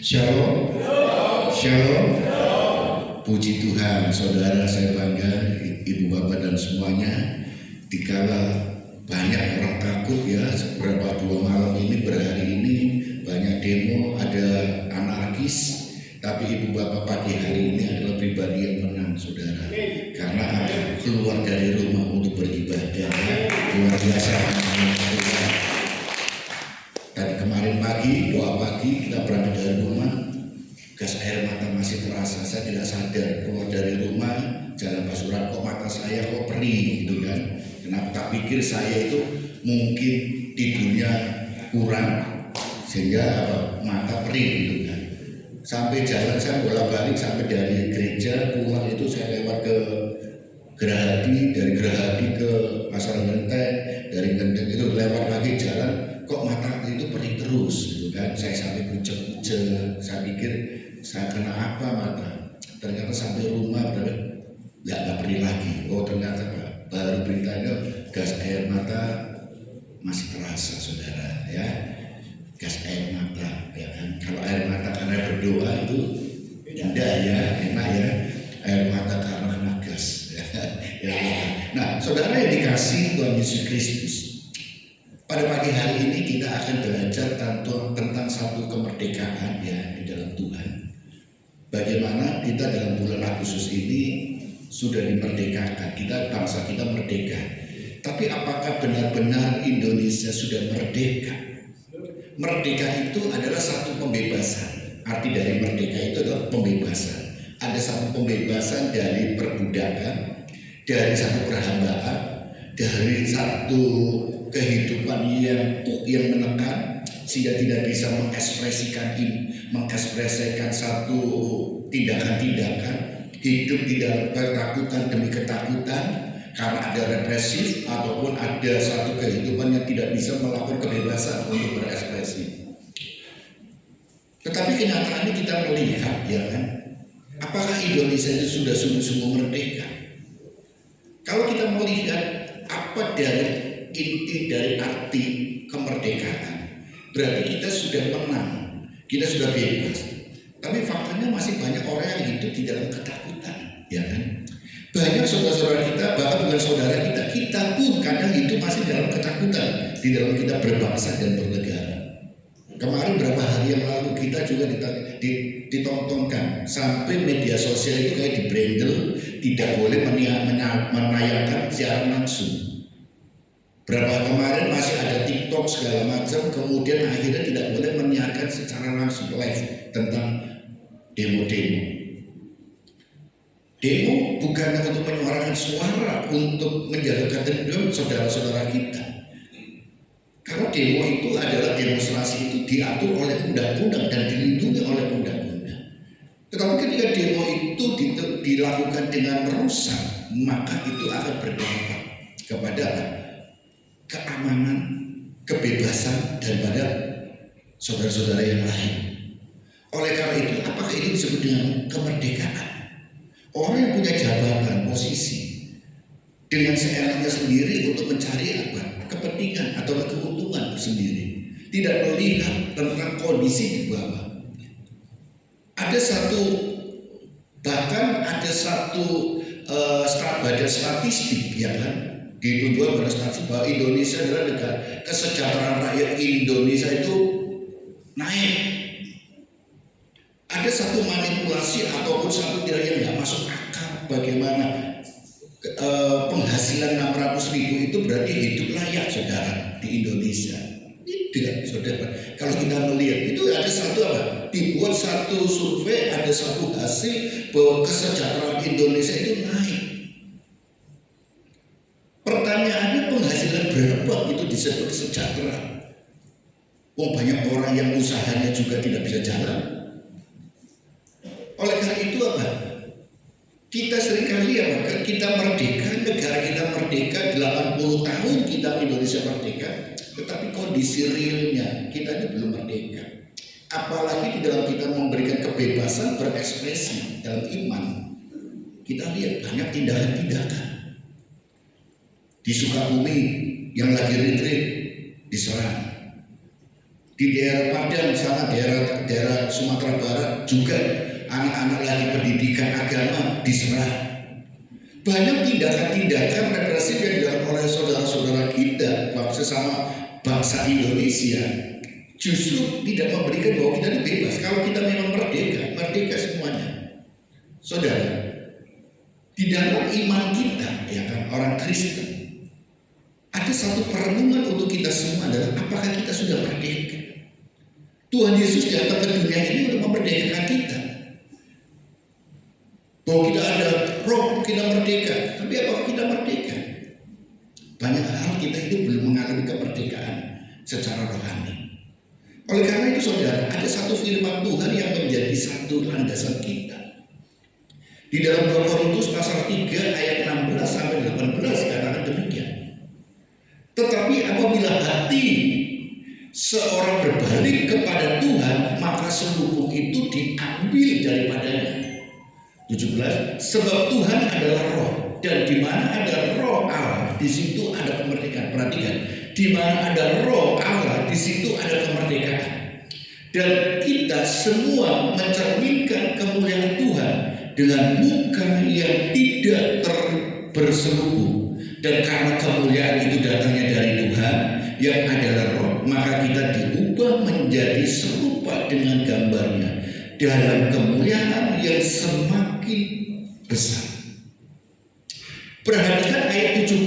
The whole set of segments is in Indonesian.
Shalom. Shalom. Puji Tuhan, saudara, saya bangga, ibu bapak dan semuanya. Dikala banyak orang takut ya, beberapa 2 malam ini, berhari ini banyak demo, ada anarkis. Tapi ibu bapak pagi hari ini adalah pribadi yang menang, saudara. Karena akan keluar dari rumah untuk beribadah. Luar biasa. Tadi kemarin pagi, doa pagi, kita berangkat dari rumah, gas air mata masih terasa. Saya tidak sadar, keluar dari rumah, jalan Pasuruan, kok mata saya kok perih gitu kan. Kenapa? Tak pikir saya itu mungkin tidurnya kurang sehingga mata perih gitu kan. Sampai jalan saya bolak-balik, sampai dari gereja pulang itu saya lewat ke Gerahadi, dari Gerahadi ke Pasar Menteng, dari Menteng itu lewat lagi jalan, kok mata itu perih terus gitu kan. Saya sampai pucet-pucet, saya pikir saya kena apa mata. Ternyata sampai rumah nggak perih lagi. Oh ternyata baru beritanya gas air mata masih terasa, saudara ya. Gas air mata ya kan. Kalau air mata karena berdoa itu indah ya, enak ya. Air mata karena kena gas ya. Nah saudara yang dikasih Tuhan Yesus Kristus, pada pagi hari ini kita akan belajar tentang satu kemerdekaan ya di dalam Tuhan. Bagaimana kita dalam bulan Agustus ini sudah dimerdekakan, bangsa kita merdeka. Tapi apakah benar-benar Indonesia sudah merdeka? Merdeka itu adalah satu pembebasan. Arti dari merdeka itu adalah pembebasan. Ada satu pembebasan dari perbudakan, dari satu perhambaan, dari satu kehidupan yang menekan sehingga tidak bisa mengekspresikan satu tindakan-tindakan, hidup di dalam ketakutan demi ketakutan karena ada represif ataupun ada satu kehidupan yang tidak bisa melakukan kebebasan untuk berekspresi. Tetapi kenyataannya kita melihat ya kan, apakah Indonesia itu sudah sungguh-sungguh merdeka? Kalau kita melihat apa dari inti dari arti kemerdekaan, berarti kita sudah menang, kita sudah bebas. Tapi faktanya masih banyak orang yang hidup di dalam ketakutan, ya kan? Banyak saudara-saudara kita, bahkan bukan saudara kita pun kadang hidup masih dalam ketakutan di dalam kita berbangsa dan bernegara. Kemarin berapa hari yang lalu kita juga ditontonkan sampai media sosial itu kayak dibrandel, tidak boleh menayangkan siaran langsung. Berapa kemarin masih ada TikTok segala macam, kemudian akhirnya tidak boleh menyiarkan secara langsung live tentang demo-demo. Demo bukan untuk menyuarakan suara, untuk menjaga ketentuan saudara-saudara kita. Karena demo itu adalah demonstrasi itu diatur oleh undang-undang dan dilindungi oleh undang-undang. Tetapi ketika demo itu dilakukan dengan merusak, maka itu akan berdampak kepada keamanan, kebebasan daripada saudara-saudara yang lain. Oleh karena itu, apakah ini disebut dengan kemerdekaan? Orang yang punya jabatan, posisi, dengan seenaknya sendiri untuk mencari apa? Kepentingan atau keuntungan sendiri, tidak melihat tentang kondisi di bawah. Bahkan ada satu badan statistik ya kan, dituduh pada statistik bahwa Indonesia adalah negara kesejahteraan rakyat Indonesia itu naik. Ada satu manipulasi ataupun satu nilai yang nggak masuk akal, bagaimana penghasilan 600.000 itu berarti hidup layak saudara di Indonesia. Tidak saudara. Kalau kita melihat itu ada satu dibuat satu survei, ada satu hasil bahwa kesejahteraan Indonesia itu naik. Pertanyaannya, penghasilan berapa itu disebut kesejahteraan? Banyak orang yang usahanya juga tidak bisa jalan. Oleh karena itu kita seringkali kita merdeka, negara kita merdeka, 80 tahun kita Indonesia merdeka, tetapi kondisi realnya kita ini belum merdeka. Apalagi di dalam kita memberikan kebebasan berekspresi dalam iman, kita lihat banyak tindakan-tindakan. Di Sukabumi yang lagi retreat diserang. Di daerah Padang sana, daerah daerah Sumatera Barat juga anak-anak lagi pendidikan agama diserang. Banyak tindakan-tindakan represif yang dilakukan oleh saudara-saudara kita sesama bangsa Indonesia justru tidak memberikan bahwa kita ini bebas. Kalau kita memang merdeka, merdeka semuanya. Saudara, di dalam iman kita, ya kan, orang Kristen, ada satu perenungan untuk kita semua adalah apakah kita sudah merdeka? Tuhan Yesus datang ke dunia ini untuk memerdekakan kita. Bahwa kita ada roh, kita merdeka. Tapi apakah kita merdeka? Banyak hal kita itu belum mengalami kemerdekaan secara rohani. Oleh karena itu saudara, ada satu firman Tuhan yang menjadi satu landasan kita. Di dalam 2 Korintus pasal 3 ayat 16 sampai 18 katakan demikian. Tetapi apabila hati seorang berbalik kepada Tuhan, maka seluruh itu diambil daripadanya. 17. Sebab Tuhan adalah roh, dan di mana ada roh Allah, di situ ada kemerdekaan. Perhatikan, di mana ada roh Allah, di situ ada kemerdekaan. Dan kita semua mencerminkan kemuliaan Tuhan dengan muka yang tidak berselubung. Dan karena kemuliaan itu datangnya dari Tuhan yang adalah roh, maka kita diubah menjadi serupa dengan gambarnya dalam kemuliaan yang semakin besar. Perhatikan ayat 17.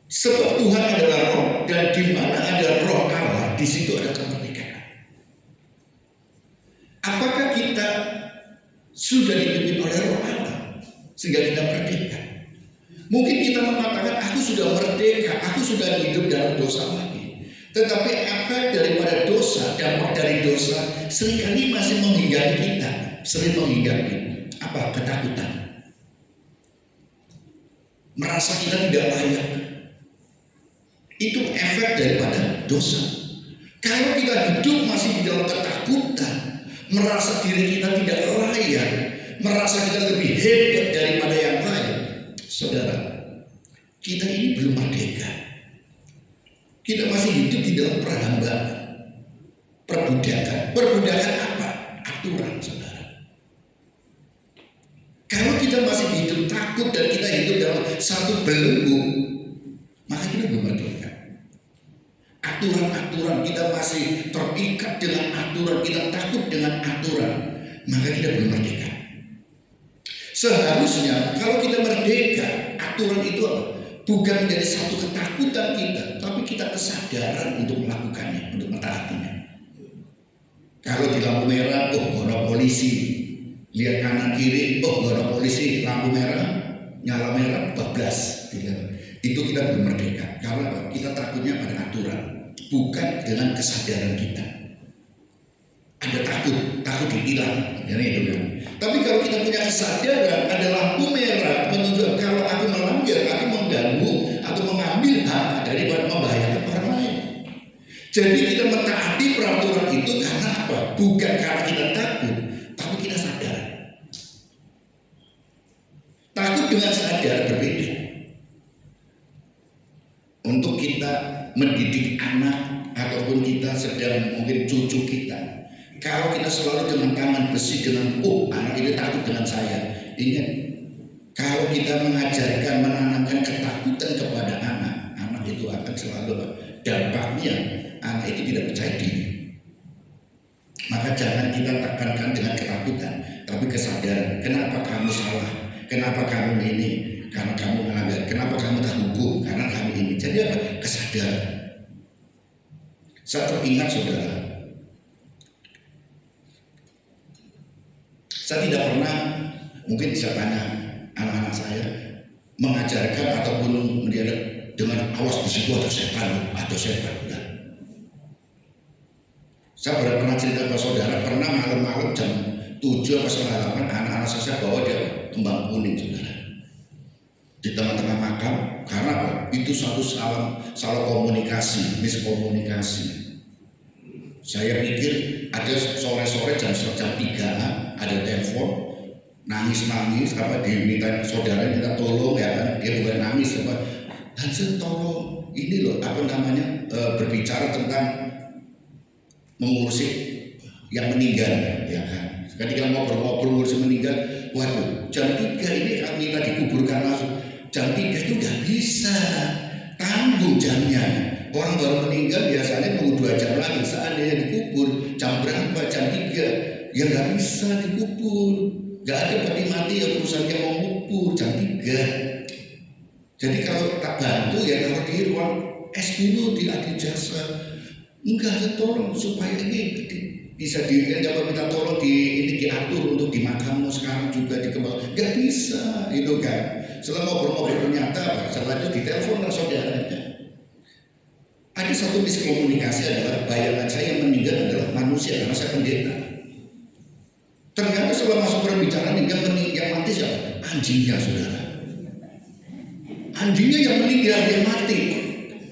Sebab Tuhan adalah roh, dan di mana ada roh Allah, di situ ada kemerdekaan. Apakah kita sudah dipimpin oleh roh Allah sehingga kita merdeka? Mungkin kita mengatakan aku sudah merdeka, aku sudah hidup dalam dosa lagi. Tetapi efek daripada dosa, dampak dari dosa seringkali masih menghinggapi kita, sering menghinggapi. Apa? Ketakutan. Merasa kita tidak layak. Itu efek daripada dosa. Kalau kita hidup masih di dalam ketakutan, merasa diri kita tidak layak, merasa kita lebih hebat daripada yang lain, saudara, kita ini belum merdeka. Kita masih hidup di dalam perhambaan, perbudakan. Perbudakan apa? Aturan, saudara. Kalau kita masih hidup takut dan kita hidup dalam satu belenggu, maka kita belum merdeka. Aturan-aturan, kita masih terikat dengan aturan, kita takut dengan aturan, maka kita belum merdeka. Seharusnya kalau kita merdeka, aturan itu apa? Bukan menjadi satu ketakutan kita, tapi kita kesadaran untuk melakukannya, untuk mentaatinya. Kalau di lampu merah, oh ada polisi, lihat kanan kiri, oh ada polisi, lampu merah, nyala merah, bablas. Itu kita belum merdeka. Karena apa? Kita takutnya pada aturan, bukan dengan kesadaran kita. Ada takut ditilang, Tapi kalau kita punya kesadaran, ada lampu merah menunjukkan kalau aku melanggar, aku mengganggu atau mengambil hak daripada membahayakan orang lain. Jadi kita mentaati peraturan itu karena apa? Bukan karena kita takut, tapi kita sadar. Takut dengan sadar berbeda. Untuk kita mendidik anak ataupun kita sedang mungkin cucu kita, kalau kita selalu dengan tangan besi dengan anak ini takut dengan saya, ingat, kalau kita mengajarkan menanamkan ketakutan kepada anak itu akan selalu dampaknya anak itu tidak percaya diri. Maka jangan kita tekankan dengan ketakutan, tapi kesadaran. Kenapa kamu salah? Kenapa kamu ini? Karena kamu melanggar. Kenapa kamu tak hukum? Karena kamu ini. Jadi apa? Kesadaran. Saya teringat saudara, saya tidak pernah, mungkin bisa tanya anak-anak saya, mengajarkan ataupun mendidik dengan awas di situ ada setan, ada setan. Nah, saya pernah cerita ke saudara, pernah malam-malam jam 7 atau setengah 8 anak-anak saya bawa dia kembang kuning saudara di tengah-tengah makam. Karena apa? Itu satu salah komunikasi, miskomunikasi. Saya pikir ada sore-sore jam 3 ada telepon nangis-nangis apa diminta saudara minta tolong ya kan, dia bukan nangis apa, Hansen tolong ini loh apa namanya berbicara tentang mengurusi yang meninggal, ya kan. Ketika ngobrol-ngobrol ngurusi meninggal, waduh, jam 3 ini kami minta dikuburkan langsung. Jam 3 itu nggak bisa, tanggung jamnya. Orang baru meninggal biasanya tunggu 2 jam lagi. Seandainya dikubur jam berapa? Jam 3, ya nggak bisa dikubur. Nggak ada peti mati yang urusannya mau kubur jam 3. Jadi kalau tak bantu ya taruh di ruang es dulu di Adi Jasa. Enggak, tolong supaya ini bisa minta tolong ini diatur untuk di makammu sekarang juga dikembang. Nggak bisa, itu kan. Setelah ngobrol-ngobrol ternyata setelah itu ditelepon lah saudaranya. Ada satu miskomunikasi adalah bayangan saya yang meninggal adalah manusia karena saya pendeta. Ternyata setelah masuk perbicaraan yang mati siapa? Anjingnya, saudara. Anjingnya yang meninggal, yang mati.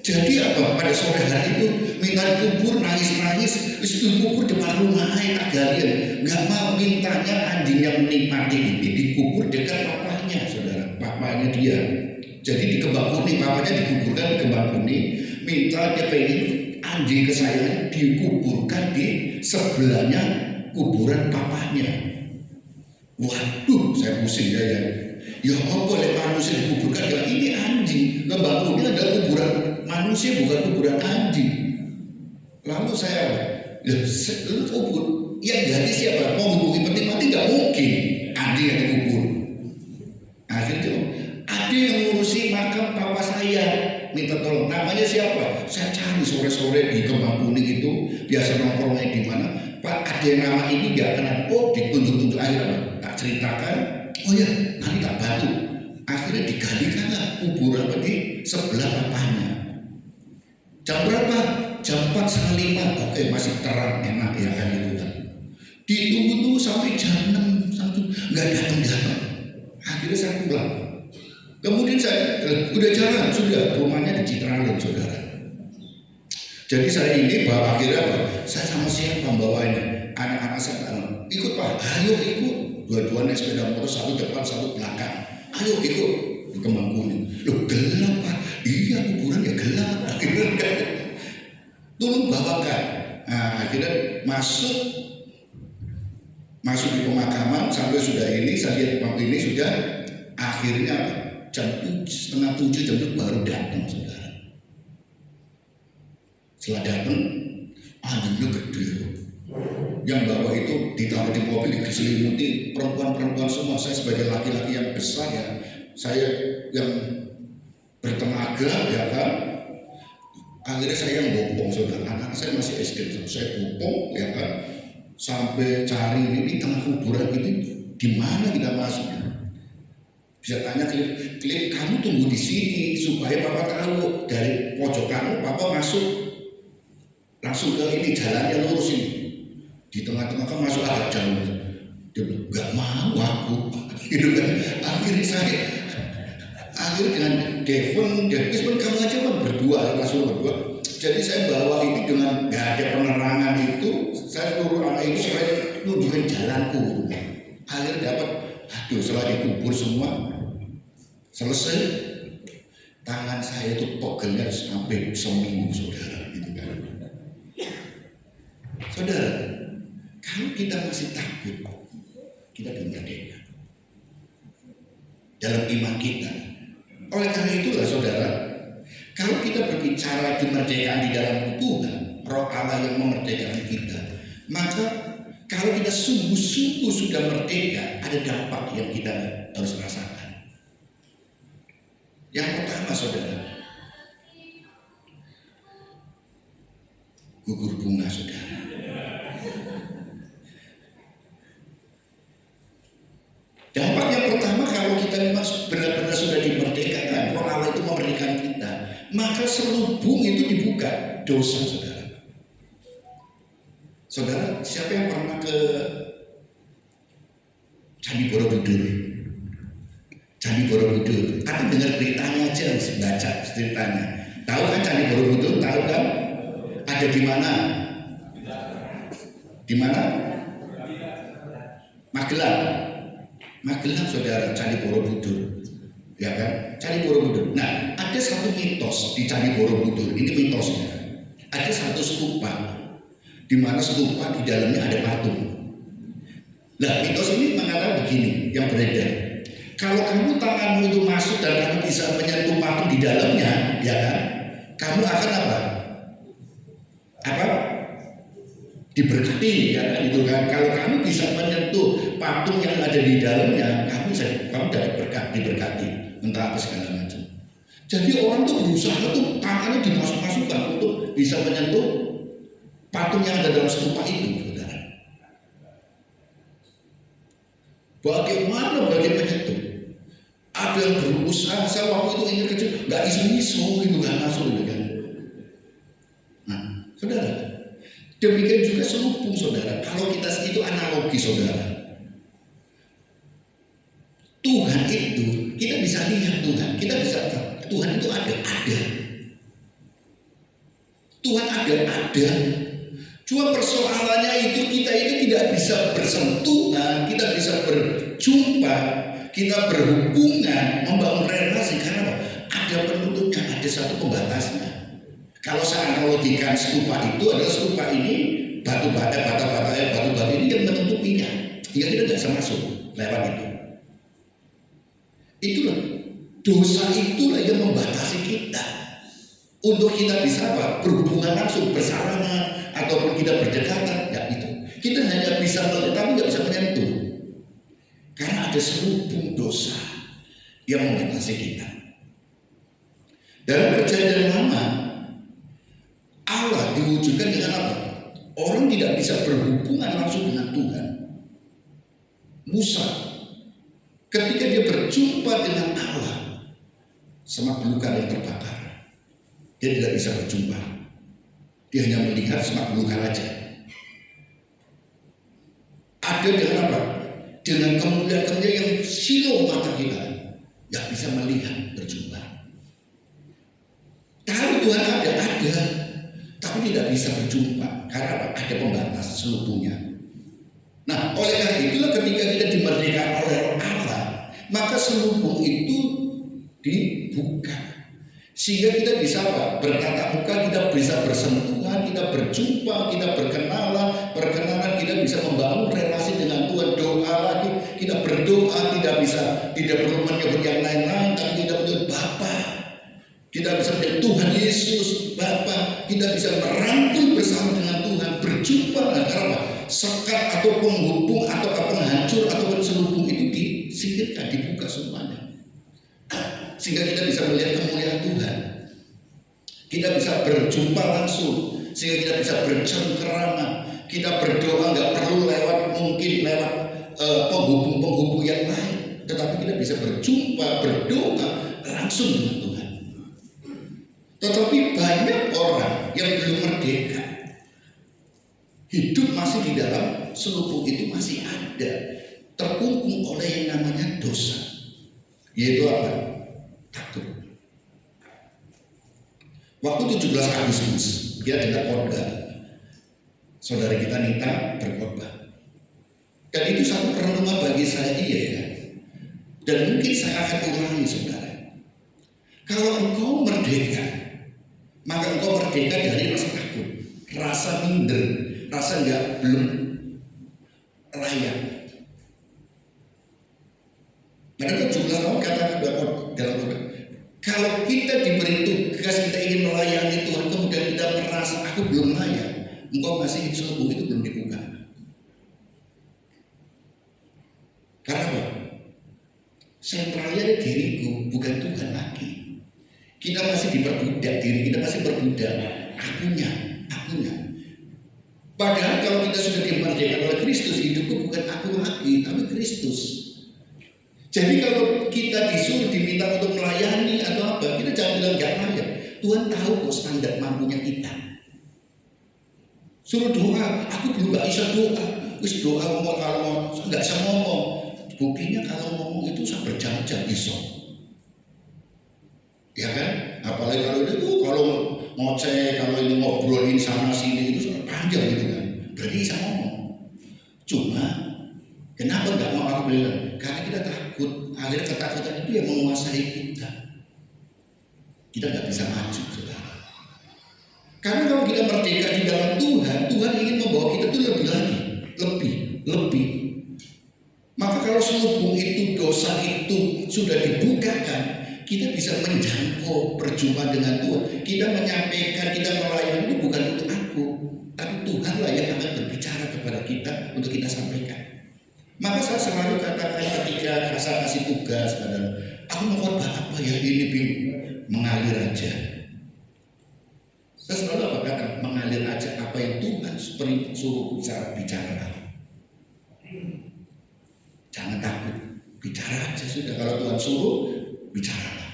Jadi apa? Pada sore hari itu minta dikubur, nangis-nangis, terus dikubur depan rumah kalian. Nggak mau mintanya anjing yang menikmati ini dikubur dekat papanya, saudara. Papanya dia. Jadi di Kembang Kuning, papanya dikuburkan di Kembang Kuning. Minta dia pengen anjing kesayangan dikuburkan di sebelahnya kuburan papanya. Waduh, saya pusing ya. Ya apa oleh manusia dikuburkan? Ya ini anjing. Kembang Kuning adalah kuburan manusia, bukan kuburan anjing. Lalu saya, lu kubur, yang ganti siapa? Mau hubungi peti mati nggak mungkin. Anjing yang dikubur. Akhirnya ada yang ngurusi makam papa saya, minta tolong. Namanya siapa? Saya cari sore-sore di Kembang Kuning itu, biasa nongkrongnya di mana. Pak, ada yang nama ini nggak kenal. Oh, ditunjuk-tunjuk akhirnya tak ceritakan. Oh ya, nanti tak bantu. Akhirnya digalikanlah kuburan di sebelah papanya. Jam berapa? Jam 4:30. Oke, masih terang, enak ya kan itu kan. Ditunggu-tunggu sampai jam 6, nggak datang-datang. Akhirnya saya pulang. Kemudian saya udah jalan, sudah rumahnya di Citralin, saudara. Jadi saya ini bawa akhirnya apa? Saya sama siapa bawanya? Anak-anak saya ikut Pak, ayo ikut. Dua-duanya sepeda motor, satu depan, satu belakang. Ayo ikut di Kembang Kuning. Loh gelap Pak, iya kuburan ya gelap. Akhirnya tolong bawakan. Nah, akhirnya masuk di pemakaman sampai sudah ini, saya lihat waktu ini sudah akhirnya jam 6:30 jam itu baru datang, saudara. Setelah datang, anjingnya gede. Yang bawa itu ditaruh di mobil, diselimuti perempuan-perempuan semua. Saya sebagai laki-laki yang besar ya, saya yang bertenaga ya kan. Akhirnya saya yang bopong, saudara. Anak saya masih SD, saya bopong ya kan. Sampai cari ini tengah kuburan ini di mana kita masuknya. Bisa tanya klip kamu tunggu di sini supaya papa tahu dari pojok kamu papa masuk langsung ke ini jalannya lurus ini. Di tengah-tengah kan masuk agak jauh. Dia bilang nggak mau aku. Gitu kan. Akhirnya dengan Devon kamu aja kan berdua langsung berdua. Jadi saya bawa ini dengan nggak ada penerangan itu. Saya suruh anak itu supaya nunjukin jalanku. Akhirnya dapat. Aduh, setelah dikubur semua selesai, tangan saya itu pegelnya sampai seminggu, saudara, gitu kan. Saudara, kalau kita masih takut, kita belum merdeka dalam iman kita. Oleh karena itulah, saudara, kalau kita berbicara kemerdekaan di dalam Tuhan, Roh Allah yang memerdekakan kita, maka kalau kita sungguh-sungguh sudah merdeka, ada dampak yang kita harus rasakan. Yang pertama, saudara, gugur bunga, saudara. Dampak yang pertama, kalau kita memang benar-benar sudah dimerdekakan, Roh Allah itu memerdekakan kita, maka selubung itu dibuka dosa, saudara. Saudara, siapa yang pernah ke Candi Borobudur? Candi Borobudur, atau dengar beritanya aja, baca ceritanya. Tahu kan Candi Borobudur? Tahu kan? Ada di mana? Di mana? Magelang. Magelang, saudara, Candi Borobudur. Ya kan? Candi Borobudur. Nah, ada satu mitos di Candi Borobudur. Ini mitosnya. Ada satu stupa. Di di mana stupa di dalamnya ada patung. Nah, mitos ini mengatakan begini yang beredar. Kalau kamu tanganmu itu masuk dan kamu bisa menyentuh patung di dalamnya, ya kan? Kamu akan apa? Diberkati, ya kan? Itu kan. Kalau kamu bisa menyentuh patung yang ada di dalamnya, kamu dapat berkat, diberkati, entah apa segala macam. Jadi orang tuh berusaha tuh tangannya dimasuk-masukkan untuk bisa menyentuh patung yang ada dalam stupa itu, saudara. Bagaimana menyentuh? Ada yang berusaha, saya waktu itu ingin kecil, nggak iso-iso gitu kan masuk gitu kan. Nah, saudara, demikian juga selubung, saudara. Kalau kita itu analogi, saudara. Tuhan itu kita bisa lihat Tuhan, kita bisa tahu Tuhan itu ada. Tuhan ada. Cuma persoalannya itu kita itu tidak bisa bersentuhan, kita bisa berjumpa, kita berhubungan, membangun relasi karena apa? Ada penutupnya, ada satu pembatasnya. Kalau saya analogikan stupa itu adalah stupa ini batu-bata ini yang menutupinya, hingga kita tidak bisa masuk lewat itu. Itulah dosa itulah yang membatasi kita untuk kita bisa apa? Berhubungan langsung, bersalaman ataupun kita berdekatan. Ya itu kita hanya bisa melihat tapi nggak bisa menyentuh karena ada selubung dosa yang membatasi kita. Dalam perjanjian lama Allah diwujudkan dengan apa? Orang tidak bisa berhubungan langsung dengan Tuhan. Musa ketika dia berjumpa dengan Allah, semak belukar yang terbakar, dia tidak bisa berjumpa. Dia hanya melihat semak belukar aja. Ada dengan apa? Dengan kemuliaan yang silau mata kita, nggak bisa melihat berjumpa. Tahu Tuhan ada, tapi tidak bisa berjumpa karena apa? Ada pembatas selubungnya. Nah, oleh karena itulah ketika kita dimerdekakan oleh Allah, maka selubung itu dibuka sehingga kita bisa apa? Bertatap muka, kita bisa bersentuhan, kita berjumpa, kita perkenalan, kita bisa membangun relasi dengan Tuhan. Doa lagi, kita berdoa, tidak perlu menyebut yang lain-lain, tapi kita menyebut Bapa. Kita bisa menyebut Tuhan Yesus, Bapa. Kita bisa merangkul bersama dengan Tuhan, berjumpa. Nah, karena apa? Sekat atau penghubung atau penghancur atau selubung itu disingkirkan, dibuka semuanya. Sehingga kita bisa melihat kemuliaan Tuhan. Kita bisa berjumpa langsung, sehingga kita bisa bercengkerama. Kita berdoa nggak perlu lewat penghubung-penghubung yang lain, tetapi kita bisa berjumpa, berdoa langsung dengan Tuhan. Tetapi banyak orang yang belum merdeka, hidup masih di dalam selubung itu, masih ada, terkungkung oleh yang namanya dosa, yaitu apa? Takut. Waktu 17 Agustus dia ada khotbah, saudara kita Nita berkhotbah, dan itu satu perenungan bagi saya, ya. Dan mungkin saya akan ulangi, saudara. Kalau engkau merdeka, maka engkau merdeka dari rasa takut, rasa minder, rasa belum layak. Mereka 17 tahun katakan dalam khotbah, kalau kita diberi tugas, kita ingin melayani Tuhan, kemudian kita merasa aku belum layak, engkau masih selubung itu belum dibuka. Karena apa? Sentralnya diriku, bukan Tuhan lagi. Kita masih diperbudak, diri kita masih berbudak, akunya. Padahal kalau kita sudah dimerdekakan oleh Kristus, hidupku bukan aku lagi, tapi Kristus. Jadi kalau kita disuruh diminta untuk melayani atau apa, kita jangan bilang gak layak. Tuhan tahu kok standar mampunya kita. Suruh doa, aku belum gak bisa doa. Terus doa ngomong, kalau nggak bisa ngomong. Buktinya kalau ngomong itu saya berjam-jam iso. Ya kan? Apalagi kalau itu kalau ngoceh, kalau ini ngobrolin sana sini itu panjang gitu kan. Berarti bisa ngomong. Cuma kenapa nggak mau aku bilang? Karena kita takut. Akhirnya ketakutan itu yang menguasai kita. Kita nggak bisa maju, saudara. Karena kalau kita merdeka di dalam Tuhan, Tuhan ingin kalau selubung itu, dosa itu sudah dibukakan, kita bisa menjangkau perjumpaan dengan Tuhan. Kita menyampaikan, kita melayani itu bukan untuk aku, tapi Tuhanlah yang akan berbicara kepada kita untuk kita sampaikan. Maka saya selalu katakan ketika saya kasih tugas pada, aku mau khotbah apa ya, ini bingung, mengalir aja. Saya selalu apa kata, mengalir aja apa yang Tuhan suruh bicara. Jangan takut, bicara aja sudah. Kalau Tuhan suruh, bicaralah.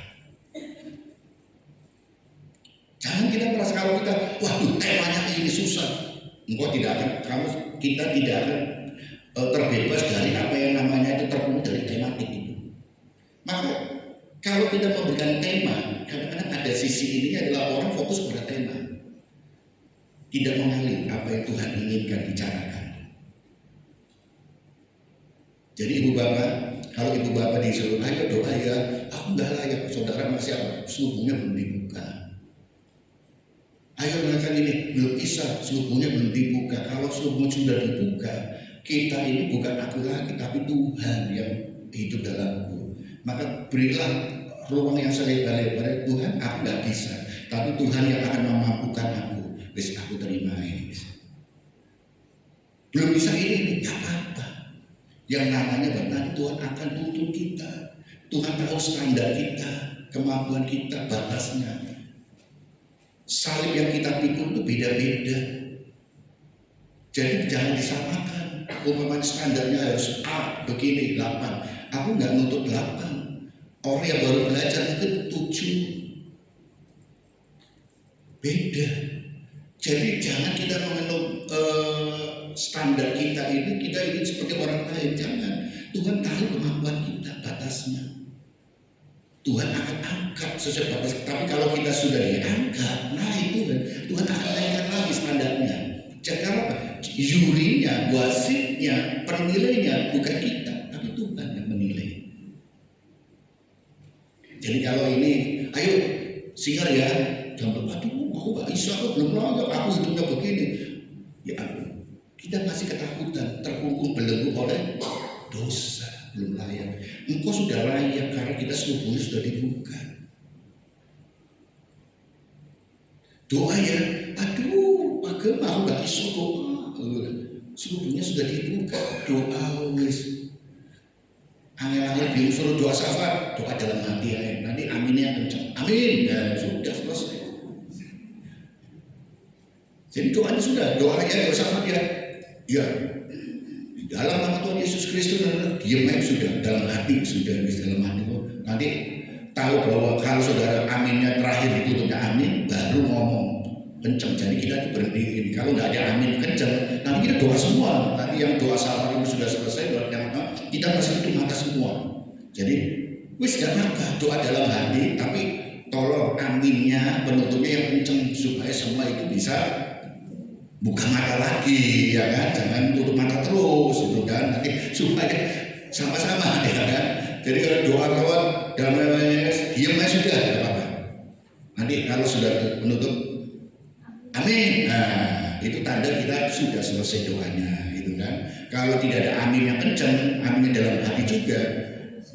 Jangan kita merasa kalau kita, waduh temanya ini susah. Kita tidak akan terbebas dari apa yang namanya itu terpenuhi dari tematik itu. Maka kalau kita memberikan tema, kadang-kadang ada sisi ini adalah orang fokus pada tema, tidak mengalir apa yang Tuhan inginkan bicarakan. Jadi ibu bapak, kalau ibu bapak disuruh ayo doa ya, aku nggak layak, saudara masih apa? Selubungnya belum dibuka. Ayo melakukan ini, belum bisa, selubungnya belum dibuka. Kalau selubung sudah dibuka, kita ini bukan aku lagi, tapi Tuhan yang hidup dalamku. Maka berilah ruang yang selebar-lebarnya. Tuhan, aku nggak bisa, tapi Tuhan yang akan memampukan aku. Wis aku terima ini. Belum bisa ini, nggak apa-apa. Yang namanya nanti Tuhan akan tuntun kita. Tuhan tahu standar kita, kemampuan kita, batasnya. Salib yang kita pikul itu beda-beda. Jadi jangan disamakan. Umpamanya standarnya harus A begini 8. Aku nggak nuntut 8. Orang yang baru belajar itu 7. Beda. Jadi jangan kita mengenuk standar kita ini seperti orang lain. Jangan. Tuhan tahu kemampuan kita, batasnya. Tuhan akan angkat sesuai batas. Tapi kalau kita sudah diangkat, nah itu Tuhan akan naikkan lagi standarnya. Jadi apa? Jurinya, wasitnya, penilainya bukan kita, tapi Tuhan yang menilai. Jadi kalau ini, ayo singar ya, jangan aduh aku gak bisa, aku belum layak, aku hidupnya begini. Ya ampun, kita masih ketakutan, terkungkung belenggu oleh dosa, belum layak. Engkau sudah layak karena kita selubungnya sudah dibuka. Doa ya, aduh agama aku gak bisa doa. Selubungnya sudah dibuka, doa wis. Angel-angel bingung suruh doa syafaat, doa dalam hati ya. Nanti aminnya kencang, amin, dan sudah selesai. Jadi doanya sudah, doanya doa syafaat ya, ya. Dalam nama Tuhan Yesus Kristus, diam aja sudah, dalam hati sudah, dalam hati. Nanti tahu bahwa kalau saudara aminnya terakhir ditutupnya amin, baru ngomong kencang. Jadi kita berhenti. Kalau nggak ada amin kencang, nanti kita doa semua. Nanti yang doa syafaat itu sudah selesai, yang kita masih tutup mata semua. Jadi wis gak apa, doa dalam hati, tapi tolong aminnya, penutupnya yang kencang supaya semua itu bisa buka mata lagi, ya kan? Jangan tutup mata terus, itu kan? Nanti supaya sama-sama, ya kan? Jadi kalau doa kawan dalam diam aja sudah, tidak apa-apa. Nanti kalau sudah menutup, amin. Nah, itu tanda kita sudah selesai doanya, gitu kan? Kalau tidak ada amin yang kencang, aminnya dalam hati juga,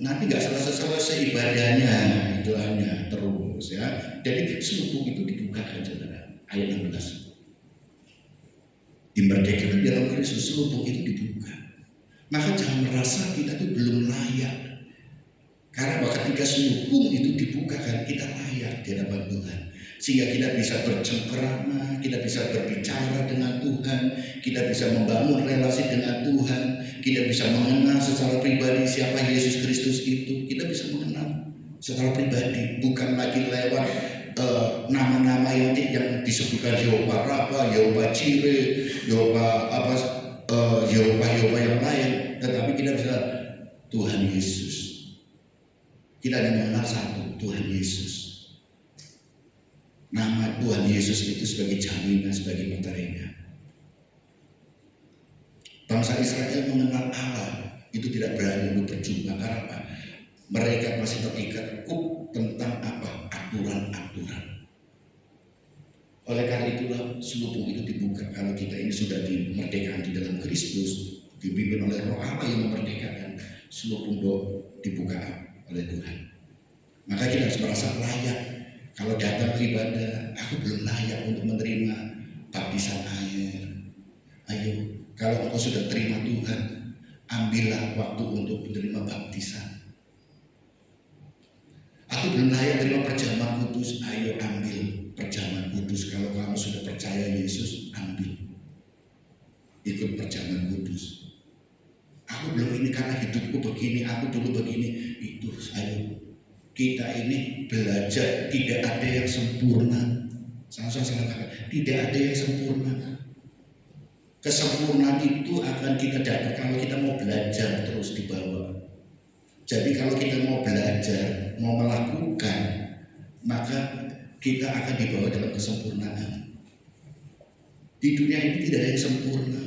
nanti nggak selesai ibadahnya, doanya terus, ya. Jadi selubung itu dibukakan, saudara. Ayat 16. Dimerdekakan dalam Kristus, selubung itu dibuka. Maka jangan merasa kita itu belum layak. Karena ketika selubung itu dibukakan, kita layak di hadapan Tuhan. Sehingga kita bisa bercengkerama, kita bisa berbicara dengan Tuhan, kita bisa membangun relasi dengan Tuhan, kita bisa mengenal secara pribadi siapa Yesus Kristus itu. Kita bisa mengenal secara pribadi, bukan lagi lewat nama-nama yang disebutkan Yehova Rafa, Yehova Jireh, Yehova Yehova yang lain, tetapi kita bisa Tuhan Yesus. Kita hanya mengenal satu, Tuhan Yesus. Nama Tuhan Yesus itu sebagai jaminan, sebagai meterenga. Bangsa Israel mengenal Allah itu tidak berani untuk berjumpa karena apa? Mereka masih terikat tentang apa? Aturan-aturan. Oleh karena itulah selubung itu dibuka. Kalau kita ini sudah dimerdekakan di dalam Kristus, dipimpin oleh Roh Allah yang memerdekakan, seluruh pundok dibuka oleh Tuhan. Maka kita harus merasa layak. Kalau datang ke ibadah, aku belum layak untuk menerima baptisan air. Ayo, kalau engkau sudah terima Tuhan, ambillah waktu untuk menerima baptisan. Aku belum layak terima perjamuan kudus, ayo ambil perjamuan kudus. Kalau kamu sudah percaya Yesus, ambil. Ikut perjamuan kudus. Aku belum ini karena hidupku begini, aku dulu begini. Itu, ayo. Kita ini belajar, tidak ada yang sempurna. Salah kata, tidak ada yang sempurna. Kesempurnaan itu akan kita dapat kalau kita mau belajar terus di bawah. Jadi kalau kita mau belajar, mau melakukan, maka kita akan dibawa dalam kesempurnaan. Di dunia ini tidak ada yang sempurna.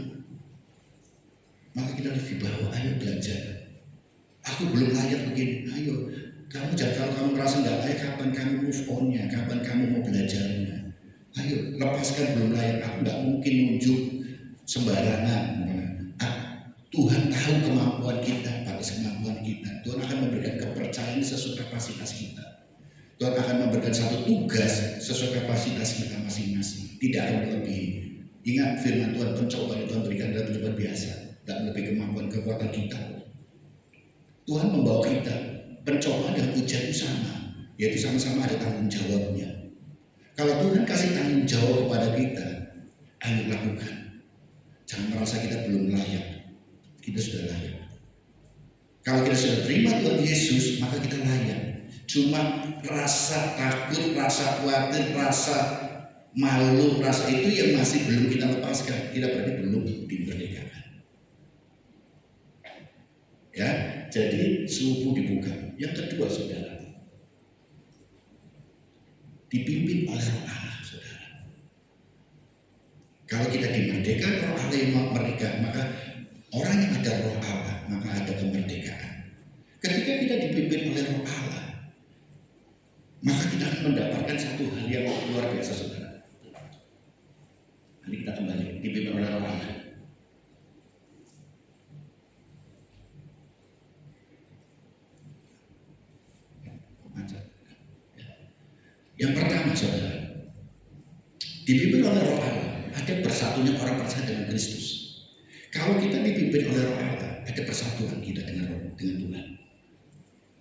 Maka kita harus dibawa, ayo belajar. Aku belum layak begini, ayo. Kalau kamu merasa nggak layak, kapan kamu move on-nya, kapan kamu mau belajarnya. Ayo, lepaskan belum layak, aku nggak mungkin nunjuk sembarangan. Tuhan tahu kemampuan kita, batas kemampuan kita. Tuhan akan memberikan kepercayaan sesuai kapasitas kita. Tuhan akan memberikan satu tugas sesuai kapasitas kita masing-masing. Tidak akan melebihi. Ingat firman Tuhan, pencobaan yang Tuhan berikan adalah pencobaan biasa, tidak melebihi kemampuan kekuatan kita. Tuhan membawa kita pencobaan dan ujian itu sama, yaitu sama-sama ada tanggung jawabnya. Kalau Tuhan kasih tanggung jawab kepada kita, ayo lakukan. Jangan merasa kita belum layak. Kita sudah layak. Kalau kita sudah terima Tuhan Yesus, maka kita layak. Cuma rasa takut, rasa khawatir, rasa malu, rasa itu yang masih belum kita lepaskan. Kita berarti belum dimerdekakan. Ya, jadi seluruh dibuka. Yang kedua, saudara, dipimpin oleh Roh Allah, saudara. Kalau kita dimerdekakan Roh Allah yang mereka, maka orang yang ada Roh Allah, maka ada kemerdekaan. Ketika kita dipimpin oleh Roh Allah, maka kita akan mendapatkan satu hal yang luar biasa, saudara. Nanti kita kembali, dipimpin oleh Roh Allah. Yang pertama, saudara, dipimpin oleh Roh Allah, ada bersatunya orang percaya dengan Kristus. Kalau kita dipimpin oleh Roh Allah, ada persatuan kita dengan Tuhan.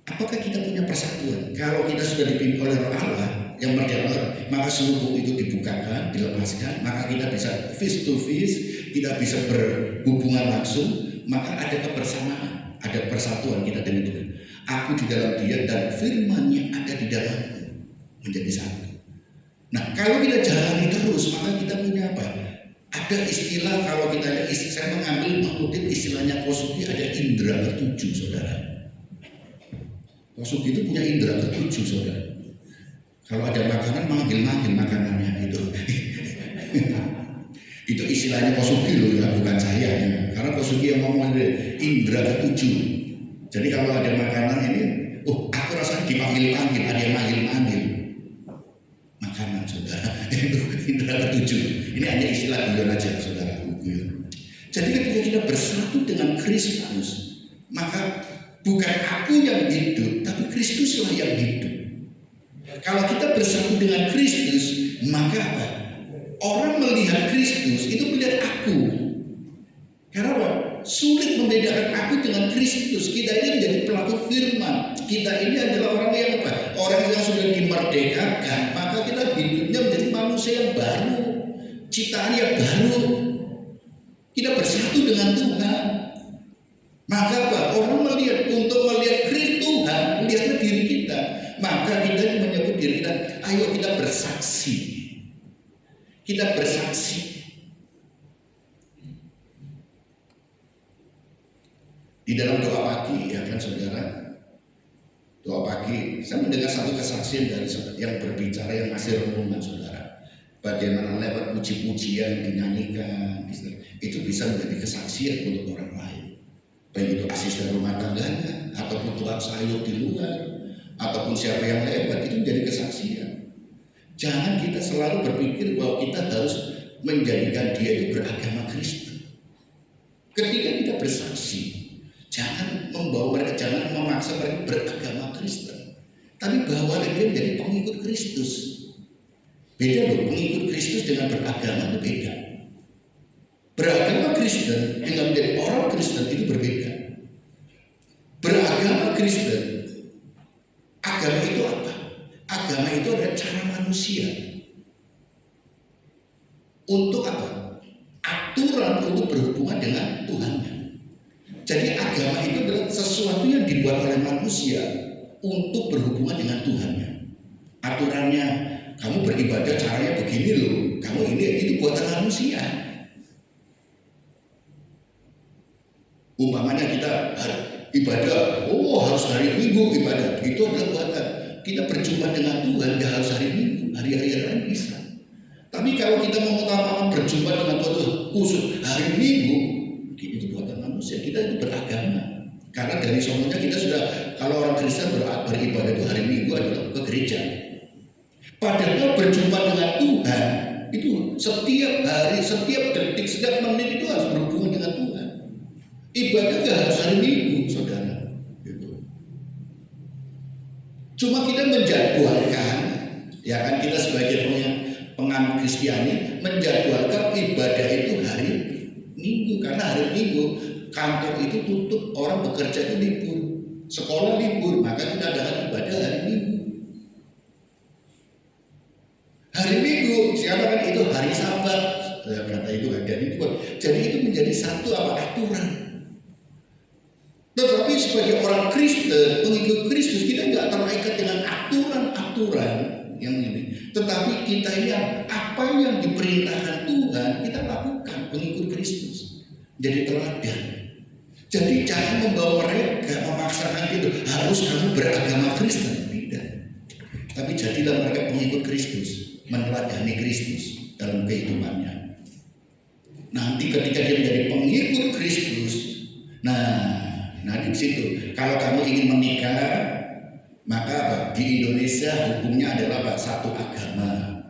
Apakah kita punya persatuan? Kalau kita sudah dipimpin oleh Roh Allah yang merdeka, maka seluruh itu dibukakan, dilepaskan, maka kita bisa face to face, kita bisa berhubungan langsung, maka ada kebersamaan, ada persatuan kita dengan Tuhan. Aku di dalam Dia dan firman-Nya ada di dalamku, menjadi satu. Nah, kalau kita jalani terus, maka kita punya apa? Ada istilah, kalau kita ada saya mengutip istilahnya Kosugi, ada indera ketujuh, saudara. Kosugi itu punya indera ketujuh, saudara. Kalau ada makanan, manggil-manggil makanannya itu. Itu istilahnya Kosugi loh ya, bukan saya ya. Karena Kosugi yang ngomong indera ketujuh. Jadi kalau ada makanan ini, aku rasanya dipanggil-panggil, ada yang manggil-manggil. Makanan, saudara, itu indera ketujuh. Ini hanya istilah guyon aja, saudara, guyon. Jadi ketika kita bersatu dengan Kristus, maka bukan aku yang hidup, tapi Kristuslah yang hidup. Kalau kita bersatu dengan Kristus, maka apa? Orang melihat Kristus itu melihat aku. Karena apa? Sulit membedakan aku dengan Kristus. Kita ini menjadi pelaku firman. Kita ini adalah orang yang apa? Orang yang sudah dimerdekakan, maka kita hidupnya menjadi manusia yang baru, ciptaan yang baru. Kita bersatu dengan Tuhan. Maka apa? Orang melihat, untuk melihat Kristus Tuhan, melihatnya diri kita. Maka kita menyebut diri kita, ayo kita bersaksi. Kita bersaksi. Di dalam doa pagi, ya kan saudara, doa pagi, saya mendengar satu kesaksian dari saudara yang berbicara, yang ngasih renungan, saudara. Bagaimana lewat puji-pujian dinyanyikan, itu bisa menjadi kesaksian untuk orang lain. Baik itu asisten rumah tangganya, ataupun tukang sayur di luar, ataupun siapa yang lewat, itu menjadi kesaksian. Jangan kita selalu berpikir bahwa kita harus menjadikan dia itu beragama Kristen. Ketika kita bersaksi, Jangan membawa mereka, jangan memaksa mereka beragama Kristen. Tapi bawa dia menjadi pengikut Kristus. Beda loh, pengikut Kristus dengan beragama itu beda. Beragama Kristen dengan menjadi orang Kristen itu berbeda. Beragama Kristen, agama itu apa? Agama itu adalah cara manusia untuk apa? Aturan untuk berhubungan dengan Tuhannya. Jadi agama itu adalah sesuatu yang dibuat oleh manusia untuk berhubungan dengan Tuhannya. Aturannya, kamu beribadah caranya begini loh, kamu ini buatan manusia. Umpamanya kita ibadah, harus hari Minggu ibadah, itu adalah buatan. Kita berjumpa dengan Tuhan gak harus hari Minggu, hari-hari lain bisa. Tapi kalau kita mengutamakan berjumpa dengan Tuhan khusus hari Minggu, itu buatan manusia. Kita itu beragama. Karena dari sononya kita sudah, kalau orang Kristen beribadah itu hari Minggu adalah ke gereja. Padahal berjumpa dengan Tuhan itu setiap hari, setiap detik, setiap menit itu harus berhubungan dengan Tuhan. Ibadah gak harus hari Minggu, saudara. Gitu. Cuma kita menjadwalkan, ya kan, kita sebagai penganut Kristiani menjadwalkan ibadah itu hari Minggu, karena hari Minggu kantor itu tutup, orang bekerja itu libur, sekolah libur, maka kita adakan ibadah hari Minggu. Hari Minggu, siapa kan itu hari Sabat, kata itu kan, jadi itu menjadi satu aturan. Tetapi sebagai orang Kristen, pengikut Kristus, kita nggak terikat dengan aturan-aturan yang ini. Tetapi kita ini apa yang diperintahkan Tuhan kita lakukan, pengikut Kristus. Jadi teladan. Jadi jangan membawa mereka memaksakan itu harus kamu beragama Kristen, tidak. Tapi jadilah mereka pengikut Kristus, meneladani Kristus dalam kehidupannya. Nanti ketika dia menjadi pengikut Kristus, nah di situ kalau kamu ingin menikah, maka di Indonesia hukumnya adalah satu agama.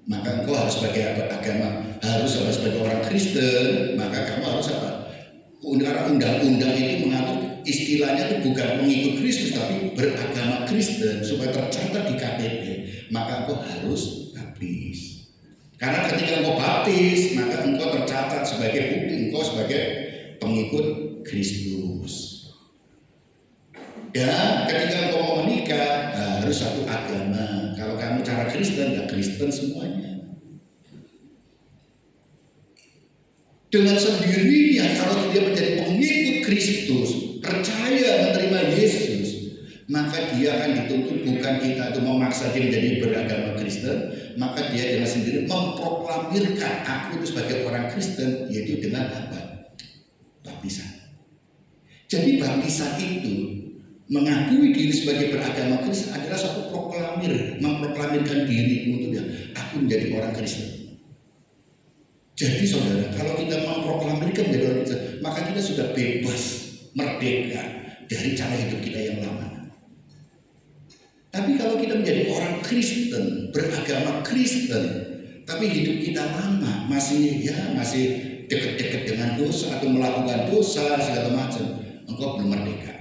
Maka engkau harus sebagai agama, harus sebagai orang Kristen, maka kamu harus apa? Karena undang-undang itu mengatur, istilahnya itu bukan pengikut Kristus tapi beragama Kristen supaya tercatat di KTP, maka engkau harus baptis. Karena ketika engkau baptis, maka engkau tercatat sebagai bukti engkau sebagai pengikut Kristus. Dan ketika engkau mau menikah, harus satu agama. Kalau kamu cara Kristen, ya Kristen semuanya. Dengan sendirinya kalau dia menjadi pengikut Kristus, percaya menerima Yesus, maka dia akan dituntut, bukan kita itu memaksa dia menjadi beragama Kristen, maka dia dengan sendiri memproklamirkan aku itu sebagai orang Kristen, yaitu dengan apa? Baptisan. Jadi baptisan itu mengakui diri sebagai beragama Kristen adalah satu memproklamirkan diri untuk dia, aku menjadi orang Kristen. Jadi saudara, kalau kita memproklamirkan menjadi orang Kristen, maka kita sudah bebas, merdeka dari cara hidup kita yang lama. Tapi kalau kita menjadi orang Kristen, beragama Kristen, tapi hidup kita lama, masih dekat-dekat dengan dosa atau melakukan dosa segala macam, engkau belum merdeka.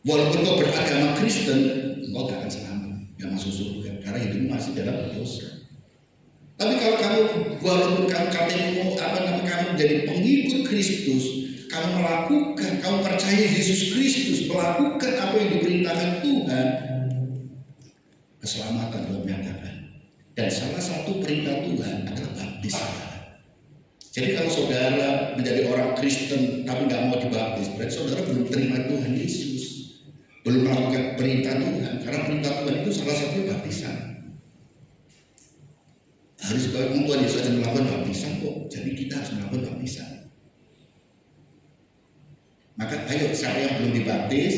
Walaupun kau beragama Kristen, engkau gak akan selamat, gak masuk surga, karena hidupmu masih dalam dosa. Tapi kalau kamu, walaupun kamu kamu menjadi pengikut Kristus, kamu melakukan, kamu percaya Yesus Kristus, melakukan apa yang diperintahkan Tuhan, keselamatan Tuhan menyatakan. Dan salah satu perintah Tuhan adalah baptis. Jadi kalau saudara menjadi orang Kristen tapi nggak mau dibaptis, berarti saudara belum terima Tuhan Yesus, belum melakukan perintah Tuhan. Karena perintah Tuhan itu salah satunya baptisan. Harus Tuhan Yesus akan melakukan baptisan kok. Jadi kita harus melakukan baptisan. Maka ayo, siapa yang belum dibaptis,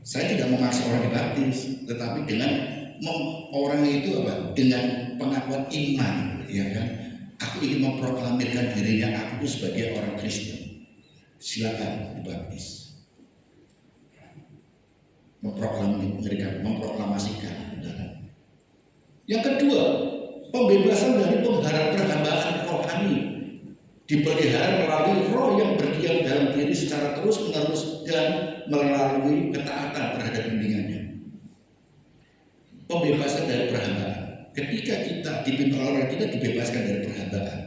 saya tidak memaksa orang dibaptis, tetapi dengan orang itu apa? Dengan pengakuan iman, ya kan? Aku ingin memproklamirkan dirinya aku sebagai orang Kristen. Silakan dibaptis. Memproklamasikan. Yang kedua, pembebasan dari perhambaan rohani dipelihara melalui roh yang berdiam dalam diri secara terus-menerus dan melalui ketaatan terhadap bimbingannya. Pembebasan dari perhambaan. Ketika kita dipimpin oleh kita dibebaskan dari perhambaan.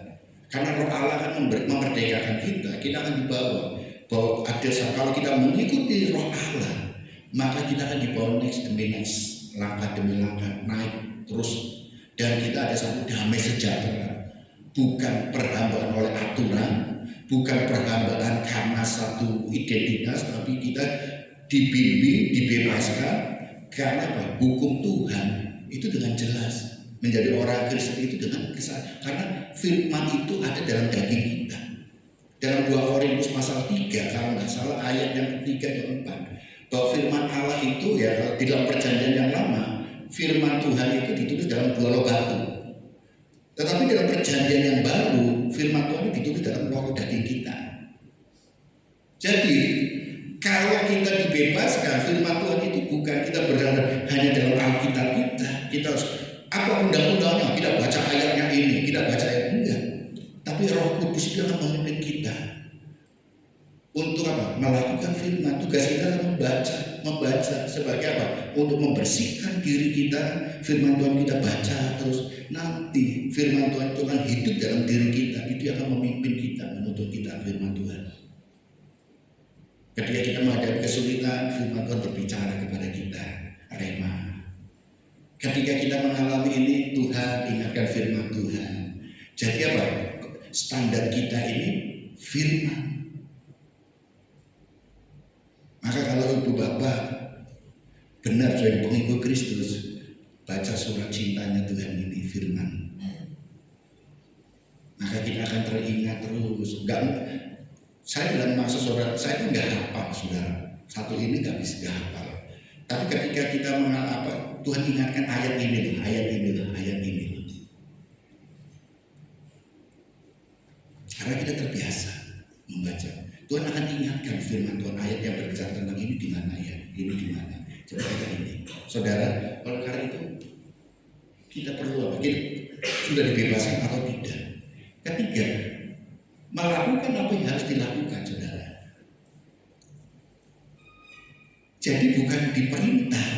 Karena roh Allah akan memerdekakan kita. Kita akan dibawa bahwa ada kalau kita mengikuti roh Allah, maka kita akan dibawa next demi next, langkah demi langkah, naik terus. Dan kita ada satu damai sejahtera. Bukan perhambaan oleh aturan, bukan perhambaan karena satu identitas, tapi kita dibimbing, dibebaskan karena apa? Hukum Tuhan itu dengan jelas. Menjadi orang Kristen itu dengan kesadaran, karena firman itu ada dalam daging kita. Dalam 2 Korintus pasal 3 kalau nggak salah ayat yang ketiga dan 4, bahwa firman Allah itu ya di dalam perjanjian yang lama, firman Tuhan itu ditulis dalam 2 loh batu. Tetapi dalam perjanjian yang baru, firman Tuhan itu ditulis dalam roh daging kita. Jadi, kalau kita dibebaskan, firman Tuhan itu bukan kita berada hanya dalam Alkitab kita. Kita harus apa undang-undangnya? Kita baca ayatnya ini, kita baca ayat enggak. Tapi Roh Kudus itu akan memimpin kita untuk apa? Melakukan firman. Tugas kita adalah membaca sebagai apa? Untuk membersihkan diri kita. Firman Tuhan kita baca terus. Nanti firman Tuhan itu akan hidup dalam diri kita. Itu akan memimpin kita, menuntut kita firman Tuhan. Ketika kita menghadapi kesulitan, firman Tuhan berbicara kepada kita. Rema. Ketika kita mengalami ini, Tuhan ingatkan firman Tuhan. Jadi apa? Standar kita ini firman. Maka kalau ibu bapak benar sebagai pengikut Kristus, baca surat cintanya Tuhan ini firman. Maka kita akan teringat terus. Saya dalam masa saudara, saya itu nggak hafal saudara. Satu ini nggak bisa hafal. Tapi ketika kita mengalami Tuhan ingatkan ayat ini loh, ayat ini loh, ayat ini loh. Karena kita terbiasa membaca. Tuhan akan ingatkan firman Tuhan, ayat yang berbicara tentang ini di mana ya, ini di mana. Coba kita ini, saudara. Oleh karena itu kita perlu apa? Kita sudah dibebaskan atau tidak? Ketiga, melakukan apa yang harus dilakukan, saudara. Jadi bukan diperintah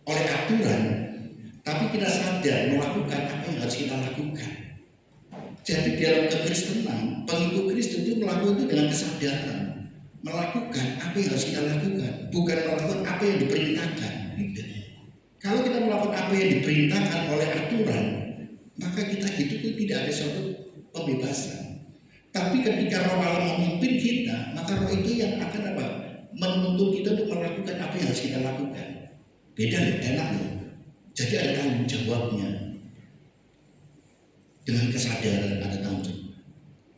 oleh aturan, tapi kita sadar melakukan apa yang harus kita lakukan. Jadi dalam kekristenan, pengikut Kristus itu melakukan itu dengan kesadaran, melakukan apa yang harus kita lakukan, bukan melakukan apa yang diperintahkan. Kalau kita melakukan apa yang diperintahkan oleh aturan, maka kita itu tidak ada suatu pembebasan. Tapi ketika Roh Allah memimpin kita, maka Roh itu yang akan apa? Menuntut kita untuk melakukan apa yang harus kita lakukan. Beda loh, enak loh. Jadi ada tanggung jawabnya. Dengan kesadaran ada tanggung jawab.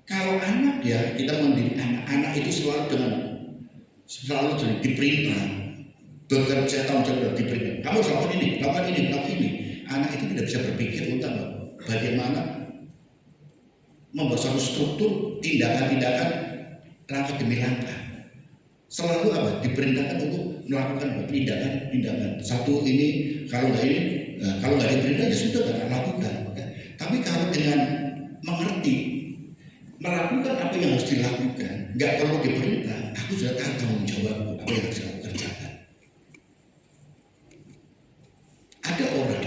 Kalau anak ya, kita mendidik anak itu selalu diperintah, bekerja, tanggung jawab diperintah. Kamu harus lakukan ini, lakukan ini, lakukan ini. Anak itu tidak bisa berpikir untuk bagaimana membuat suatu struktur tindakan-tindakan langkah demi langkah. Selalu apa? Diperintahkan untuk melakukan tindakan-tindakan. Satu ini, kalau nggak diperintah ya sudah nggak lakukan. Tapi kalau dengan mengerti, melakukan apa yang harus dilakukan, nggak perlu diperintah, aku sudah tahu tanggung jawabku apa yang harus aku kerjakan. Ada orang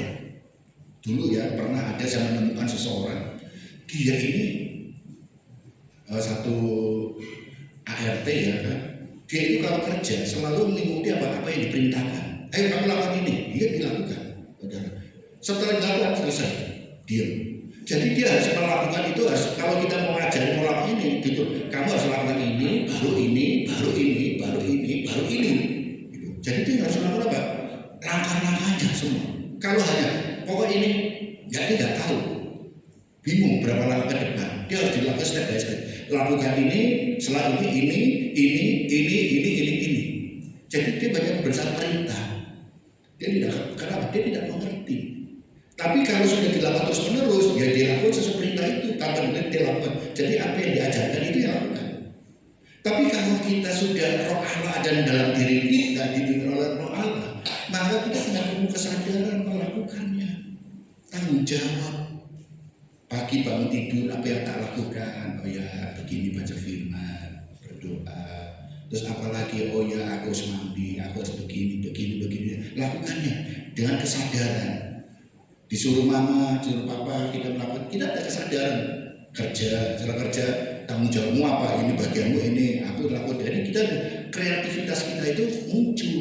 dulu ya pernah ada saya menemukan seseorang, dia ini satu ART ya kan, dia itu kalau kerja selalu mengikuti apa yang diperintahkan. Ayo kamu lakukan ini, dia dilakukan. Setelah dilakukan selesai, diam. Jadi dia harus melakukan itu, kalau kita mau ngajarin melakukan ini, gitu. Kamu harus lakukan ini, baru ini, baru ini, baru ini, baru ini. Gitu. Jadi dia harus melakukan apa? Langkah-langkahnya semua. Kalau hanya pokok ini, dia nggak tahu, bingung berapa langkah ke depan. Dia harus dilakukan step by step. Lakukan ini, setelah ini. Jadi dia banyak bersama perintah. Dia tidak, kenapa? Dia tidak mengerti. Tapi kalau sudah dilakukan terus menerus, ya dilakukan sesuai perintah itu, tanpa dia lakukan. Jadi apa yang diajarkan itu yang lakukan. Tapi kalau kita sudah Roh Allah ada dalam diri kita, dipimpin oleh Roh Allah, maka kita tidak perlu kesadaran melakukannya. Tanggung jawab. Pagi bangun tidur, apa yang tak lakukan. Terus apalagi, oh ya aku harus mandi, aku harus begini. Lakukannya dengan kesadaran. Disuruh mama, disuruh papa, kita melakukan, kita ada kesadaran. Cara kerja, tanggung jawabmu apa, ini bagianmu ini, aku lakukan. Jadi kita, kreativitas kita itu muncul,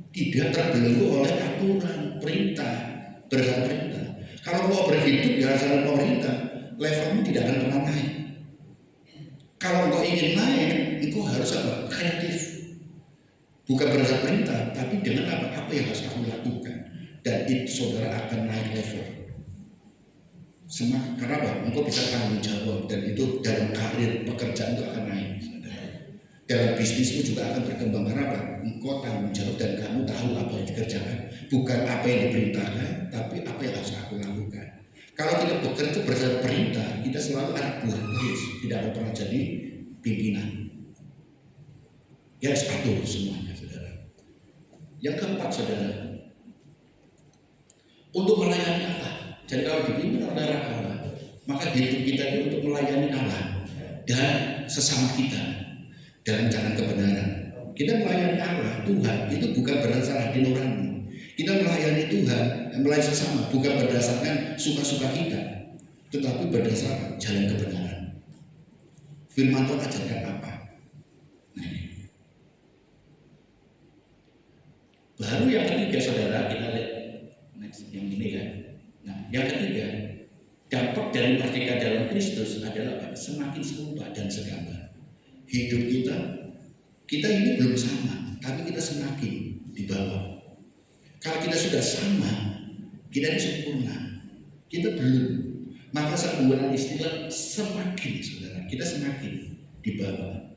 tidak terbelenggu oleh aturan, perintah, berdasarkan perintah. Kalau mau berhidup berdasarkan pemerintah, levelmu tidak akan pernah naik. Kalau engkau ingin naik, engkau harus apa? Kreatif. Bukan berdasarkan perintah, tapi dengan apa yang harus kamu lakukan. Dan itu saudara akan naik level. Karena apa? Engkau bisa tanggung jawab, dan itu dalam karir pekerjaan itu akan naik. Dalam bisnismu juga akan berkembang. Karena apa? Engkau tanggung jawab dan kamu tahu apa yang dikerjakan. Bukan apa yang diperintahkan, tapi apa yang harus aku lakukan. Kalau kita bekerja berdasarkan perintah, kita selalu anak buah terus, tidak akan pernah jadi pimpinan. Ya, harus atur semuanya, saudara. Yang keempat, saudara, untuk melayani Allah. Jadi kalau dipimpin oleh Allah, maka hidup kita itu untuk melayani Allah dan sesama kita dalam jalan kebenaran. Kita melayani Allah, Tuhan, itu bukan berdasarkan hati nurani. Kita melayani Tuhan, melayani sesama, bukan berdasarkan suka-suka kita, tetapi berdasarkan jalan kebenaran. Firman Tuhan ajarkan apa? Nah ini. Baru yang ketiga, saudara, kita lihat next, yang ini kan. Nah, yang ketiga, dampak dari merdeka dalam Kristus adalah apa? Semakin serupa dan segambar. Hidup kita ini belum sama, tapi kita semakin di bawah. Kalau kita sudah sama, kita ini sempurna. Kita belum. Maka saya menggunakan istilah semakin, saudara. Kita semakin di bawah.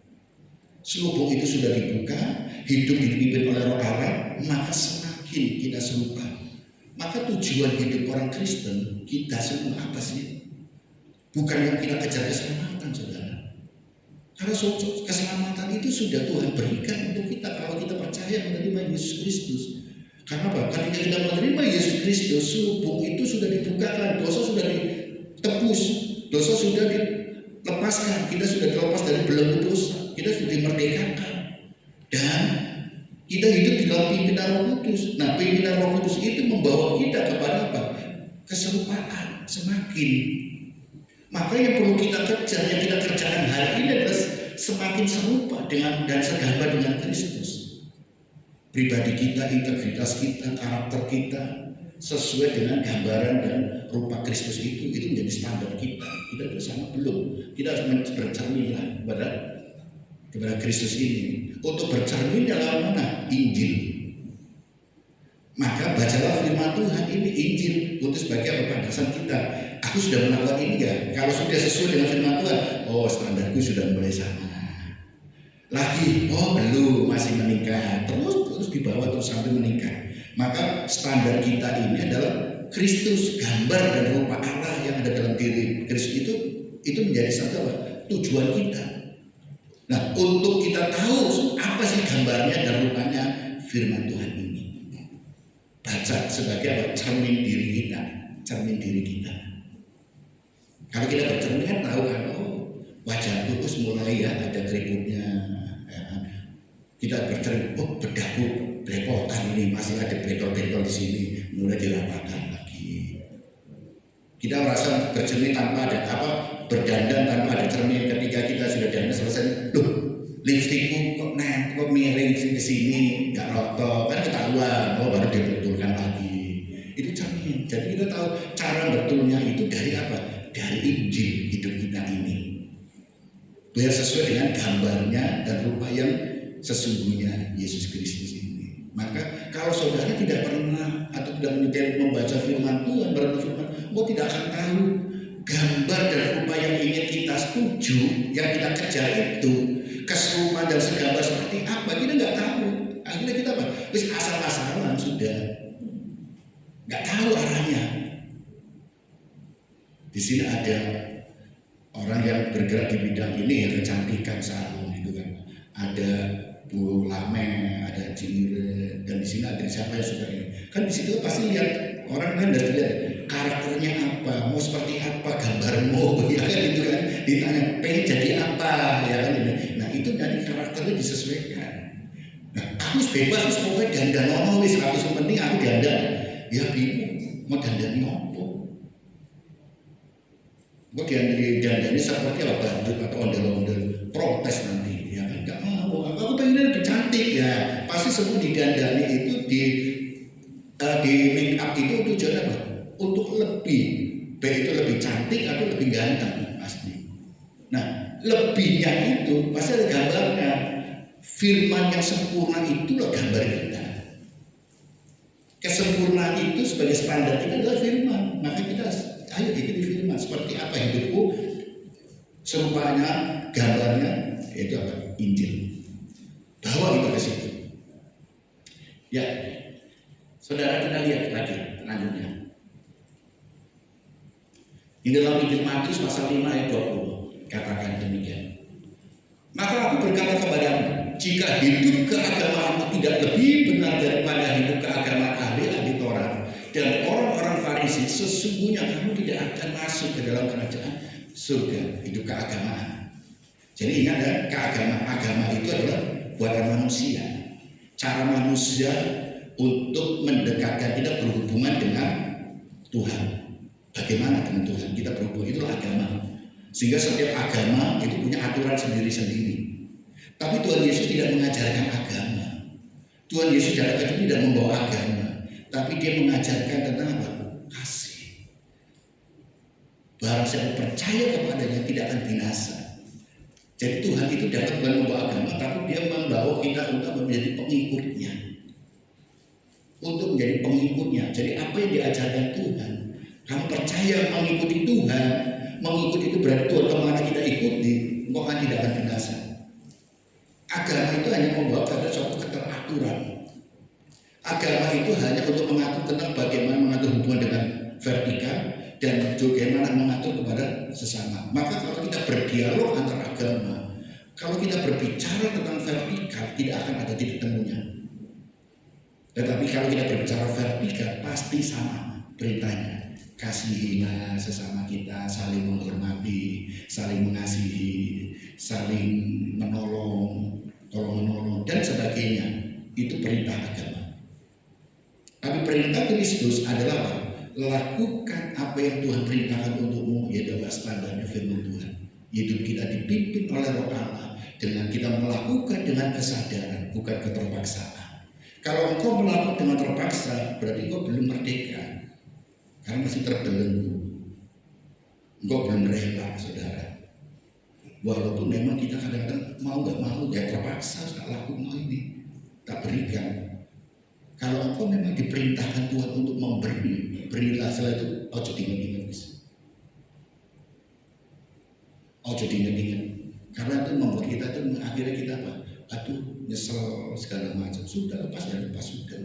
Selubung itu sudah dibuka, hidup dipimpin oleh Roh Allah, maka semakin kita serupa. Maka tujuan hidup orang Kristen, kita semua apa sih? Bukan yang kita kejar keselamatan, saudara. Karena keselamatan itu sudah Tuhan berikan untuk kita kalau kita percaya menerima Yesus Kristus. Karena apa? Ketika kita menerima Yesus Kristus, selubung itu sudah dibukakan, dosa sudah ditebus, dosa sudah dilepaskan, kita sudah terlepas dari belenggu dosa, kita sudah dimerdekakan, dan kita hidup di dalam pimpinan Roh Kudus. Nah, pimpinan Roh Kudus itu membawa kita kepada apa? Keserupaan semakin. Maka yang perlu kita kejar, yang kita kerjakan hari ini adalah semakin serupa dengan dan segambar dengan Kristus. Pribadi kita, integritas kita, karakter kita sesuai dengan gambaran dan rupa Kristus itu menjadi standar kita. Kita bersama belum. Kita harus bercerminlah kepada Kristus ini. Untuk bercermin dalam mana? Injil. Maka bacalah firman Tuhan ini, Injil, untuk sebagai landasan kita. Aku sudah melakukan ini ya. Kalau sudah sesuai dengan firman Tuhan, oh standarku sudah mulai sama. Lagi, oh belum, masih meningkat. Terus dibawa terus sampai meningkat. Maka standar kita ini adalah Kristus, gambar dan rupa Allah yang ada dalam diri Kristus itu menjadi satu tujuan kita. Nah, untuk kita tahu apa sih gambarnya dan rupanya firman Tuhan ini, baca sebagai cermin diri kita, cermin diri kita. Kalau kita bercermin kan tahu kan, oh wajahku terus mulai ya ada keriputnya. Ya. Kita bercermin, oh bedahku belepotan ini, masih ada bentol-bentol di sini, mulai dirapatkan lagi. Kita merasa bercermin tanpa ada berdandan tanpa ada cermin. Ketika kita sudah dandan selesai, loh lipstikku kok miring ke sini, nggak roto, kan ketahuan, oh baru dibetulkan lagi. Itu cermin. Jadi kita tahu cara betulnya itu dari apa? Dari Injil hidup kita ini. Biar sesuai dengan gambarnya dan rupa yang sesungguhnya Yesus Kristus ini. Maka kalau saudara tidak pernah atau tidak menyukai membaca firman Tuhan, merenung firman, tidak akan tahu gambar dan rupa yang ingin kita tuju, yang kita kejar itu keserupaan dan segambar seperti apa, kita nggak tahu. Akhirnya kita apa? Terus asal-asalan sudah, nggak tahu arahnya. Di sini ada orang yang bergerak di bidang ini, yang kecantikan salon itu kan. Ada Bu Lame, ada Cimire, dan di sini ada siapa yang suka ini. Kan di situ pasti lihat orang kan dari lihat karakternya apa, mau seperti apa gambarmu, ya kan itu kan ditanya pengen jadi apa, ya kan ini. Nah itu jadi dan karakternya disesuaikan. Nah, aku bebas wis pokoke dandan ono wis aku penting aku dandan. Ya bingung mau dandani opo? Kok dandani seperti apa bandut atau ondel-ondel protes nanti ya kan enggak mau. Aku pengen lebih cantik ya. Pasti semua didandani itu di make up itu tujuannya apa? Untuk lebih baik itu lebih cantik atau lebih ganteng pasti. Nah, lebihnya itu pasti ada gambarnya. Firman yang sempurna itulah gambar kita. Kesempurnaan itu sebagai standar kita adalah firman. Maka kita ayo ikuti firman. Seperti apa hidupku? Serupanya, gambarnya itu apa? Injil. Bawa itu ke situ. Ya, saudara kita lihat lagi selanjutnya. Di dalam Injil Matius pasal 5 ayat 20 katakan demikian. Maka aku berkata kepadamu, jika hidup keagamaanmu tidak lebih benar daripada hidup keagamaan ahli Taurat dan orang-orang Farisi, sesungguhnya kamu tidak akan masuk ke dalam kerajaan surga. Hidup keagamaan. Jadi ingat ya, agama itu adalah buatan manusia. Cara manusia untuk mendekatkan kita berhubungan dengan Tuhan. Bagaimana dengan Tuhan kita berhubungan, itulah agama. Sehingga setiap agama itu punya aturan sendiri-sendiri. Tapi Tuhan Yesus tidak mengajarkan agama. Tuhan Yesus tidak membawa agama, tapi dia mengajarkan tentang apa? Kasih. Barang siapa percaya kepadanya tidak akan binasa. Jadi Tuhan itu dapat bukan membawa agama, tapi dia membawa kita untuk menjadi pengikutnya. Untuk menjadi pengikutnya. Jadi apa yang diajarkan Tuhan? Kamu percaya mengikuti Tuhan, mengikuti itu berarti Tuhan kemana kita ikuti, engkau kan tidak akan binasa. Agama itu hanya membawa pada suatu keteraturan. Agama itu hanya untuk mengatur tentang bagaimana mengatur hubungan dengan vertikal dan bagaimana mengatur kepada sesama. Maka kalau kita berdialog antar agama, kalau kita berbicara tentang vertikal, tidak akan ada titik temunya. Tetapi kalau kita berbicara vertikal, pasti sama perintahnya. Kasihilah sesama kita, saling menghormati, saling mengasihi, saling menolong, tolong-menolong dan sebagainya. Itu perintah agama. Tapi perintah Kristus adalah apa? Lakukan apa yang Tuhan perintahkan untukmu, yaitu adalah standarnya firman Tuhan. Hidup kita dipimpin oleh Roh Allah dengan kita melakukan dengan kesadaran, bukan keterpaksaan. Kalau engkau melakukan dengan terpaksa, berarti engkau belum merdeka. Karena masih terbelenggu. Engkau belum rela, saudara. Walaupun memang kita kadang-kadang mau nggak mau ya terpaksa tak lakukan ini, tak berikan. Kalau engkau memang diperintahkan Tuhan untuk memberi, berilah. Setelah itu, ojo diingat-ingat. Ojo diingat-ingat. Karena itu membuat kita itu akhirnya kita apa? Aduh, nyesel segala macam. Sudah lepas ya lepas sudah.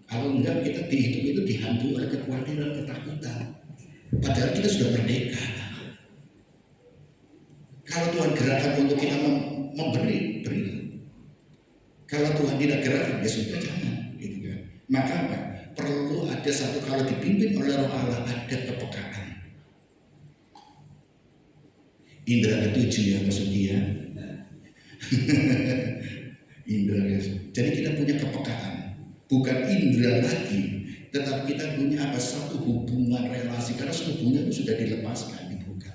Kalau enggak kita di hidup itu dihantui oleh kekhawatiran, ketakutan. Padahal kita sudah merdeka. Kalau Tuhan gerakkan untuk kita memberi, berilah. Kalau Tuhan tidak gerakkan, ya sudah jangan. Gitu kan. Maka apa? Perlu ada satu, kalau dipimpin oleh Roh Allah, ada kepekaan. Indra ketujuh ya maksudnya. Indra ketujuh. Jadi kita punya kepekaan. Bukan indera lagi, tetapi kita punya apa? Satu hubungan relasi, karena hubungan itu sudah dilepaskan, dibuka.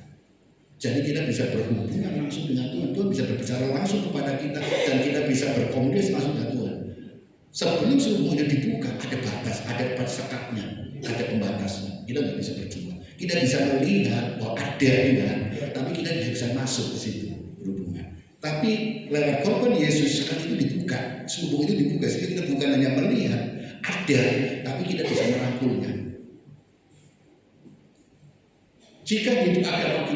Jadi kita bisa berhubungan langsung dengan Tuhan. Tuhan bisa berbicara langsung kepada kita dan kita bisa berkomunikasi langsung dengan Tuhan. Sebelum semuanya dibuka, ada batas, ada sekatnya, ada pembatasnya. Kita nggak bisa berjuang. Kita bisa melihat bahwa ada Tuhan, tapi kita tidak bisa masuk ke situ berhubungan. Tapi lewat korban Yesus sekarang itu dibuka, subuh itu dibuka, sehingga kita bukan hanya melihat ada, tapi kita bisa merangkulnya. Jika hidup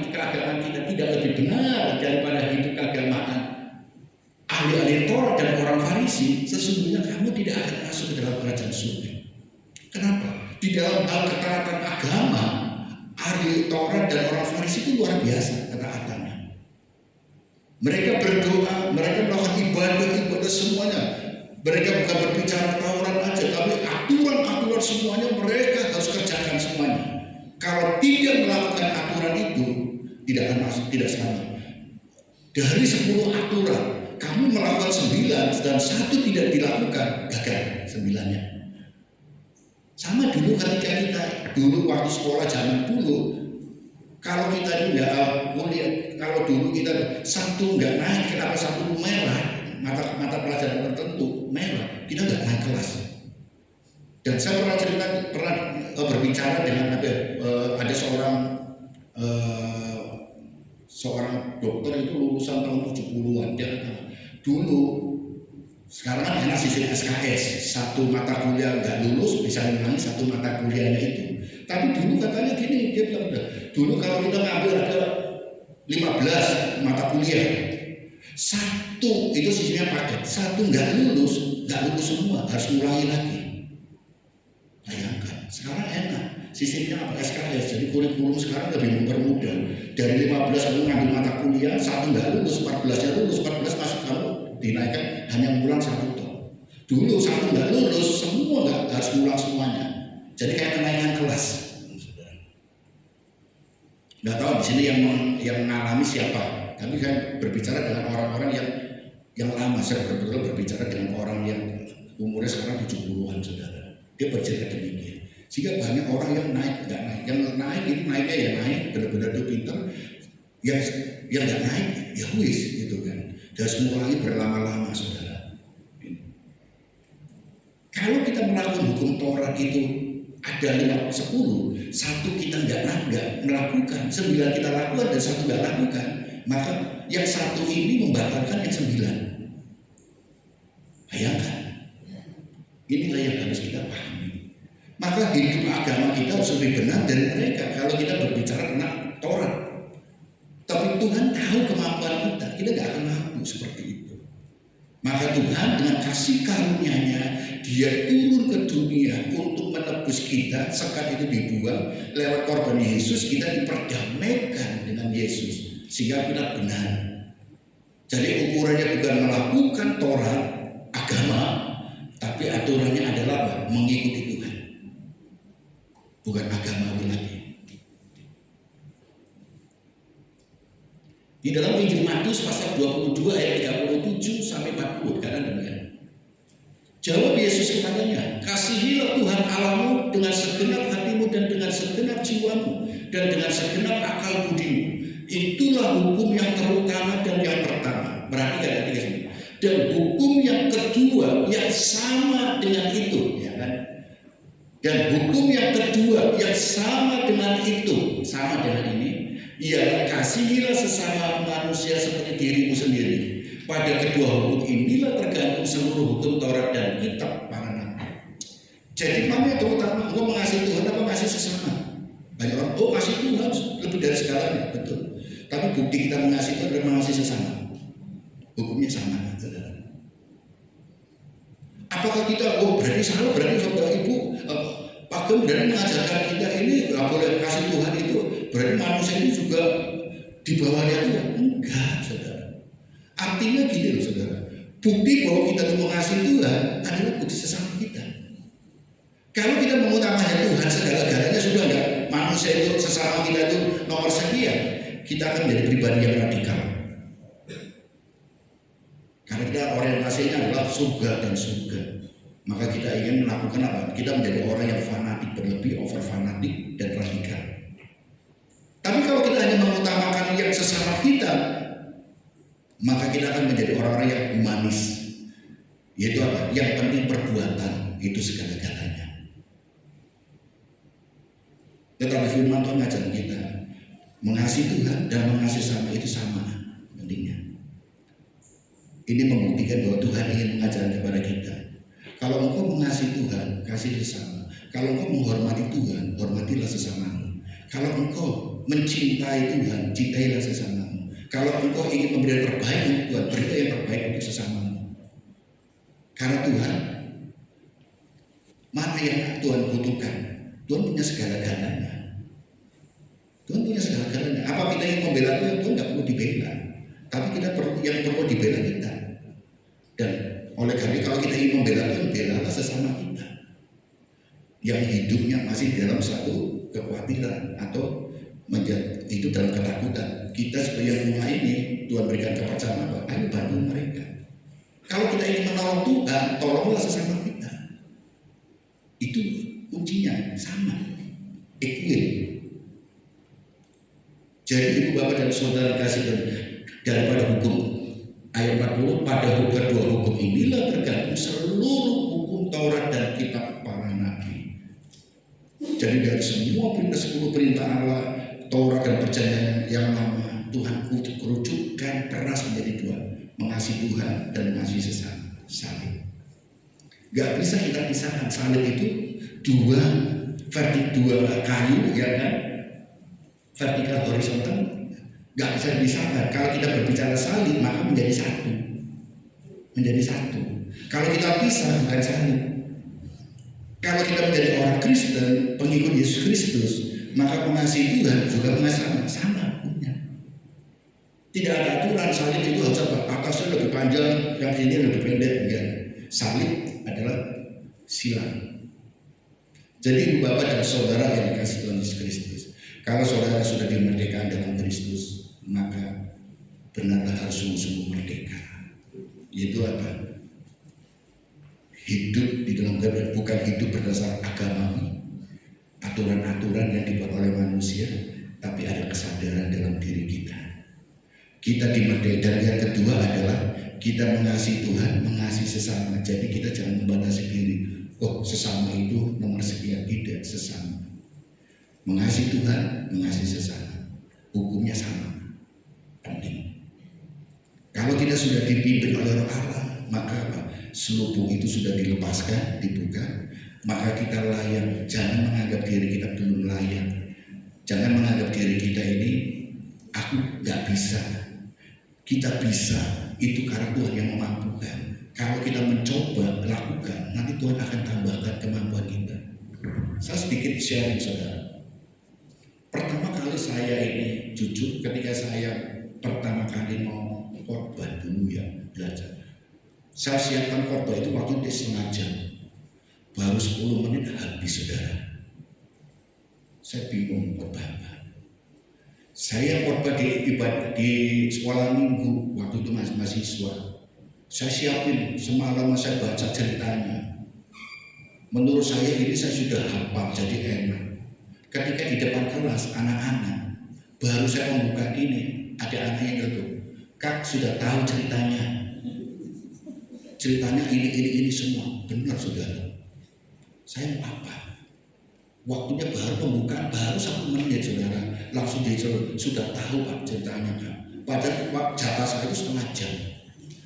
keagamaan kita tidak lebih benar daripada hidup keagamaan ahli-ahli Taurat dan orang Farisi, sesungguhnya kamu tidak akan masuk ke dalam kerajaan surga. Kenapa? Di dalam hal ketaatan agama, ahli Taurat dan orang Farisi itu luar biasa ketaatannya. Mereka berdoa, mereka melakukan ibadah semuanya. Mereka bukan berbicara Taurat aja, tapi aturan-aturan semuanya mereka harus kerjakan semuanya. Kalau tidak melakukan aturan itu, tidak akan masuk, tidak sama. Dari 10 aturan, kamu melakukan 9 dan 1 tidak dilakukan, gagal 9-nya. Sama dulu ketika kita dulu waktu sekolah zaman dulu, kalau kita itu nggak kuliah, kalau dulu kita satu nggak naik, kenapa satu merah, mata pelajaran tertentu merah, kita nggak naik kelas. Dan saya pernah berbicara dengan ada seorang dokter itu lulusan tahun 70-an. Dia kata, dulu sekarang kan enak sistem SKS, satu mata kuliah nggak lulus bisa mengulangi satu mata kuliahnya itu. Tapi dulu katanya gini, dia bilang, dulu kalau kita ngambil ada 15 mata kuliah, satu itu sistemnya paket, satu nggak lulus semua, harus ngulangi lagi. Bayangkan, sekarang enak, sistemnya apa? SKS, jadi kurikulum sekarang lebih mempermudah. Dari 15 kamu ngambil mata kuliah, satu nggak lulus, 14-nya lulus, 14 masuk kamu dinaikkan hanya ngulang 1 tahun. Dulu 1 nggak lulus, semua nggak harus ngulang semuanya. Jadi kayak kenaikan kelas. Nggak tahu di sini yang mengalami siapa, tapi kan berbicara dengan orang-orang yang lama. Saya kebetulan berbicara dengan orang yang umurnya sekarang 70-an, saudara. Dia bercerita demikian. Jika banyak orang yang naik, nggak naik, yang naik itu naiknya ya naik, benar-benar dia pintar. Yang nggak naik, ya wis gitu kan. Dan mulai berlama-lama, saudara. Kalau kita melakukan hukum Taurat itu ada 10, 1 kita nggak melakukan, 9 kita lakukan dan 1 nggak lakukan, maka yang 1 ini membatalkan yang 9. Bayangkan. Inilah yang harus kita pahami. Maka hidup agama kita harus lebih benar dari mereka kalau kita berbicara tentang Taurat. Tapi Tuhan tahu kemampuan kita nggak akan mampu seperti itu. Maka Tuhan dengan kasih karunia-Nya, Dia turun ke dunia untuk menebus kita. Sekat itu dibuang, lewat korban Yesus kita diperdamaikan dengan Yesus sehingga kita benar. Jadi ukurannya bukan melakukan Taurat agama, tapi aturannya adalah mengikuti Tuhan, bukan agama lagi. Di dalam Injil Matius pasal 22 ayat 37 sampai 40 karena demikian. Jawab Yesus kepadanya, kasihilah Tuhan Allahmu dengan segenap hatimu dan dengan segenap jiwamu dan dengan segenap akal budimu. Itulah hukum yang terutama dan yang pertama. Berarti ayat 3. Dan hukum yang kedua yang sama dengan itu, ya kan? Dan hukum yang kedua yang sama dengan itu, sama dengan ini, ialah kasihilah sesama manusia seperti dirimu sendiri. Pada kedua hukum inilah tergantung seluruh hukum Taurat dan kitab para nabi. Jadi mana yang terutama? Engkau mengasihi Tuhan apa mengasihi sesama? Banyak orang, kasih Tuhan lebih dari segalanya, betul. Tapi bukti kita mengasihi itu adalah mengasihi sesama. Hukumnya sama, saudara. Apakah kita berarti salah, berarti saudara ibu Pak Gem berarti mengajarkan kita ini nggak boleh kasih Tuhan itu berarti manusia ini juga di bawahnya Tuhan? Enggak, saudara. Artinya gini loh, saudara. Bukti bahwa kita itu mengasihi Tuhan adalah bukti sesama kita. Kalau kita mengutamakan Tuhan segala-galanya sudah enggak, manusia itu sesama kita itu nomor sekian, kita akan menjadi pribadi yang radikal. Karena kita orientasinya adalah surga dan surga. Maka kita ingin melakukan apa? Kita menjadi orang yang fanatik, berlebih, over fanatik dan radikal. Tapi kalau kita hanya mengutamakan yang sesama kita, maka kita akan menjadi orang-orang yang humanis. Yaitu apa? Yang penting perbuatan itu segala-galanya. Tetapi firman Tuhan mengajar kita mengasihi Tuhan dan mengasihi sesama itu sama pentingnya. Ini membuktikan bahwa Tuhan ingin mengajarkan kepada kita. Kalau engkau mengasihi Tuhan, kasih sesama. Kalau engkau menghormati Tuhan, hormatilah sesamamu. Kalau engkau mencintai Tuhan, cintailah sesamamu. Kalau engkau ingin memberi yang terbaik untuk Tuhan, berilah yang terbaik untuk sesamamu. Karena Tuhan, mana yang Tuhan butuhkan? Tuhan punya segala-galanya. Tuhan punya segala-galanya. Apa kita ingin membela Tuhan? Tuhan nggak perlu dibela. Tapi kita yang perlu dibela kita. Dan oleh karena kalau kita ingin membela Tuhan, belalah sesama kita yang hidupnya masih dalam satu kekhawatiran atau itu dalam ketakutan. Kita sebagai rumah ini Tuhan berikan kepercayaan apa? Ayo bantu mereka. Kalau kita ingin menolong Tuhan, tolonglah sesama kita. Itu kuncinya sama, equal. Jadi ibu bapak dan saudara kasih daripada hukum ayat 40, pada kedua hukum inilah tergantung seluruh hukum Taurat dan kitab para nabi. Jadi dari semua 10 perintah Allah, Taurat dan perjanjian yang lama, Tuhan kerucutkan keras menjadi dua, mengasihi Tuhan dan mengasihi sesama. Salib. Gak bisa kita pisahkan. Salib itu dua kayu, ya kan? Vertikal horizontal, gak bisa dipisahkan. Kalau kita berbicara salib, maka menjadi satu. Menjadi satu. Kalau kita pisah, bukan salib. Kalau kita menjadi orang Kristen, pengikut Yesus Kristus, maka mengasihi Tuhan juga mengasihi sama punya. Tidak ada aturan salib itu harus apa? Atasnya lebih panjang, yang ini lebih pendek. Enggak. Salib adalah silang. Jadi ibu bapak dan saudara yang dikasih Tuhan Yesus Kristus, kalau saudara sudah dimerdekakan dalam Kristus, maka benarlah harus sungguh-sungguh merdeka. Yaitu apa? Hidup di dalam Tuhan, bukan hidup berdasar agama, aturan-aturan yang dibuat oleh manusia, tapi ada kesadaran dalam diri kita. Kita dimerdekakan. Dan yang kedua adalah kita mengasihi Tuhan, mengasihi sesama. Jadi kita jangan membatasi diri. Oh, sesama itu nomor sekian, tidak, sesama. Mengasihi Tuhan, mengasihi sesama. Hukumnya sama. Penting. Kalau kita sudah dipimpin oleh Roh Allah, maka apa? Selubung itu sudah dilepaskan, dibuka, maka kita layak. Jangan menganggap diri kita belum layak. Jangan menganggap diri kita ini aku nggak bisa. Kita bisa, itu karena Tuhan yang memampukan. Kalau kita mencoba lakukan, nanti Tuhan akan tambahkan kemampuan kita. Saya sedikit sharing saudara. Pertama kali saya ini jujur, ketika saya pertama kali mau khotbah dulu ya belajar. Saya siapkan khotbah itu waktu itu setengah jam, baru 10 menit habis saudara. Saya bingung khotbah apa. Saya khotbah di sekolah minggu, waktu itu masih mahasiswa. Saya siapin semalam, saya baca ceritanya. Menurut saya ini saya sudah hafal, jadi enak. Ketika di depan kelas anak-anak, baru saya membuka ini, ada anak yang gitu, Kak sudah tahu ceritanya. Ceritanya ini semua, benar saudara. Saya mau apa? Waktunya baru pembukaan, baru 1 menit saudara, langsung dia sudah tahu Pak ceritanya Kak. Padahal jatah saya itu setengah jam.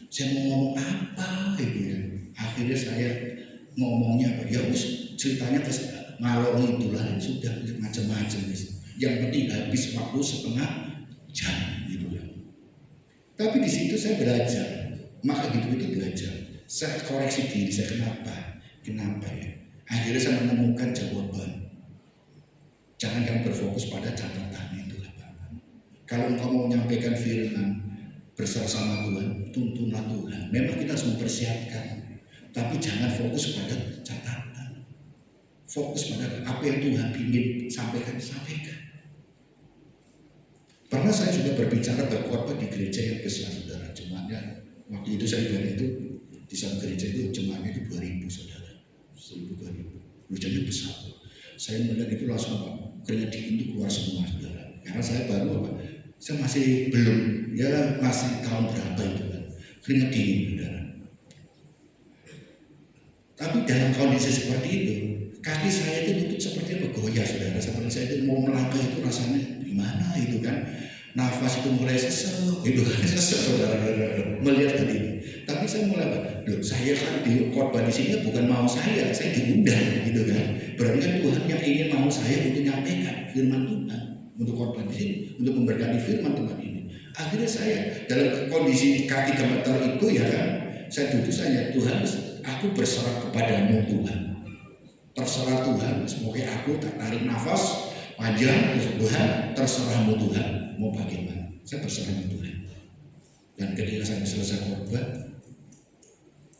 Saya mau ngomong apa itu ya? Akhirnya saya ngomongnya apa? Ya wis ceritanya terus ngalor itulah sudah macam-macam. Yang penting habis waktu setengah jam gitu ya. Tapi di situ saya belajar, maka gitu belajar. Saya koreksi diri saya kenapa ya? Akhirnya saya menemukan jawaban. Jangan kamu berfokus pada catatan itu Pak. Kalau engkau mau menyampaikan firman bersama Tuhan, tuntunlah Tuhan. Memang kita harus mempersiapkan, tapi jangan fokus pada catatan. Fokus pada apa yang Tuhan ingin sampaikan. Pernah saya juga berbicara berkhotbah di gereja yang besar saudara. Jemaatnya waktu itu saya ibadah itu di satu gereja itu jemaatnya itu 2.000 saudara, 1.000-2.000. Gerejanya besar. Saya melihat itu langsung apa? Keringat dingin itu keluar semua saudara. Karena saya baru apa? Saya masih belum, ya masih tahun berapa itu kan? Keringat dingin saudara. Tapi dalam kondisi seperti itu, kaki saya itu lutut seperti bergoyah saudara. Seperti saya itu mau melangkah itu rasanya gimana itu kan? Nafas itu mulai sesek, itu kan sesek saudara melihat hal itu. Tapi saya mulai apa? Loh, saya kan di khotbah di sini bukan mau saya diundang gitu kan. Berarti kan Tuhan yang ingin mau saya untuk menyampaikan firman Tuhan, untuk khotbah di sini, untuk memberkati firman Tuhan ini. Akhirnya saya dalam kondisi kaki gemetar itu ya kan, saya duduk saja, Tuhan, aku berserah kepadamu Tuhan. Terserah Tuhan, semoga aku tak tarik nafas panjang, Tuhan, terserahmu Tuhan, mau bagaimana? Saya berserah sama Tuhan. Dan ketika saya selesai khotbah,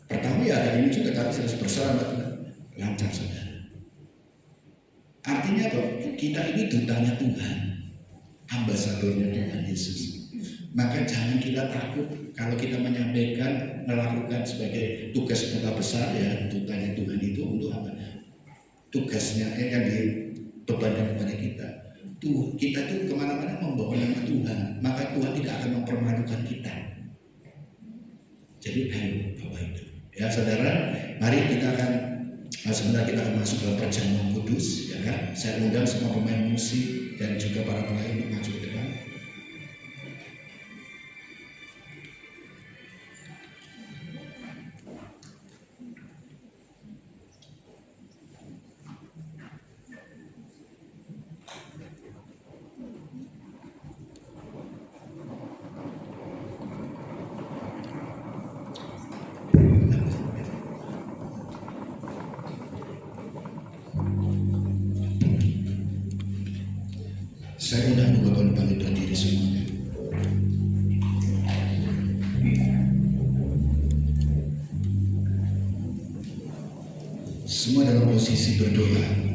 pertama ya ada ini juga, tapi saya berserah sama Tuhan, lancar saudara. Artinya apa? Kita ini dutanya Tuhan. ambasadornya Tuhan Yesus. Maka jangan kita takut kalau kita menyampaikan, melakukan sebagai tugas duta besar ya, dutanya Tuhan itu untuk apa? Tugasnya yang dibebankan kepada kita. Kita tuh kemana-mana membawa nama Tuhan, maka Tuhan tidak akan mempermalukan kita. Jadi ayo Bapak Ibu, ya saudara, mari kita akan sebentar kita akan masuk dalam perjamuan kudus, ya kan? Saya undang semua pemain musik dan juga para pelayan untuk maju ke depan. Saya undang Bapak bangkit berdiri semuanya. Semua dalam posisi berdoa.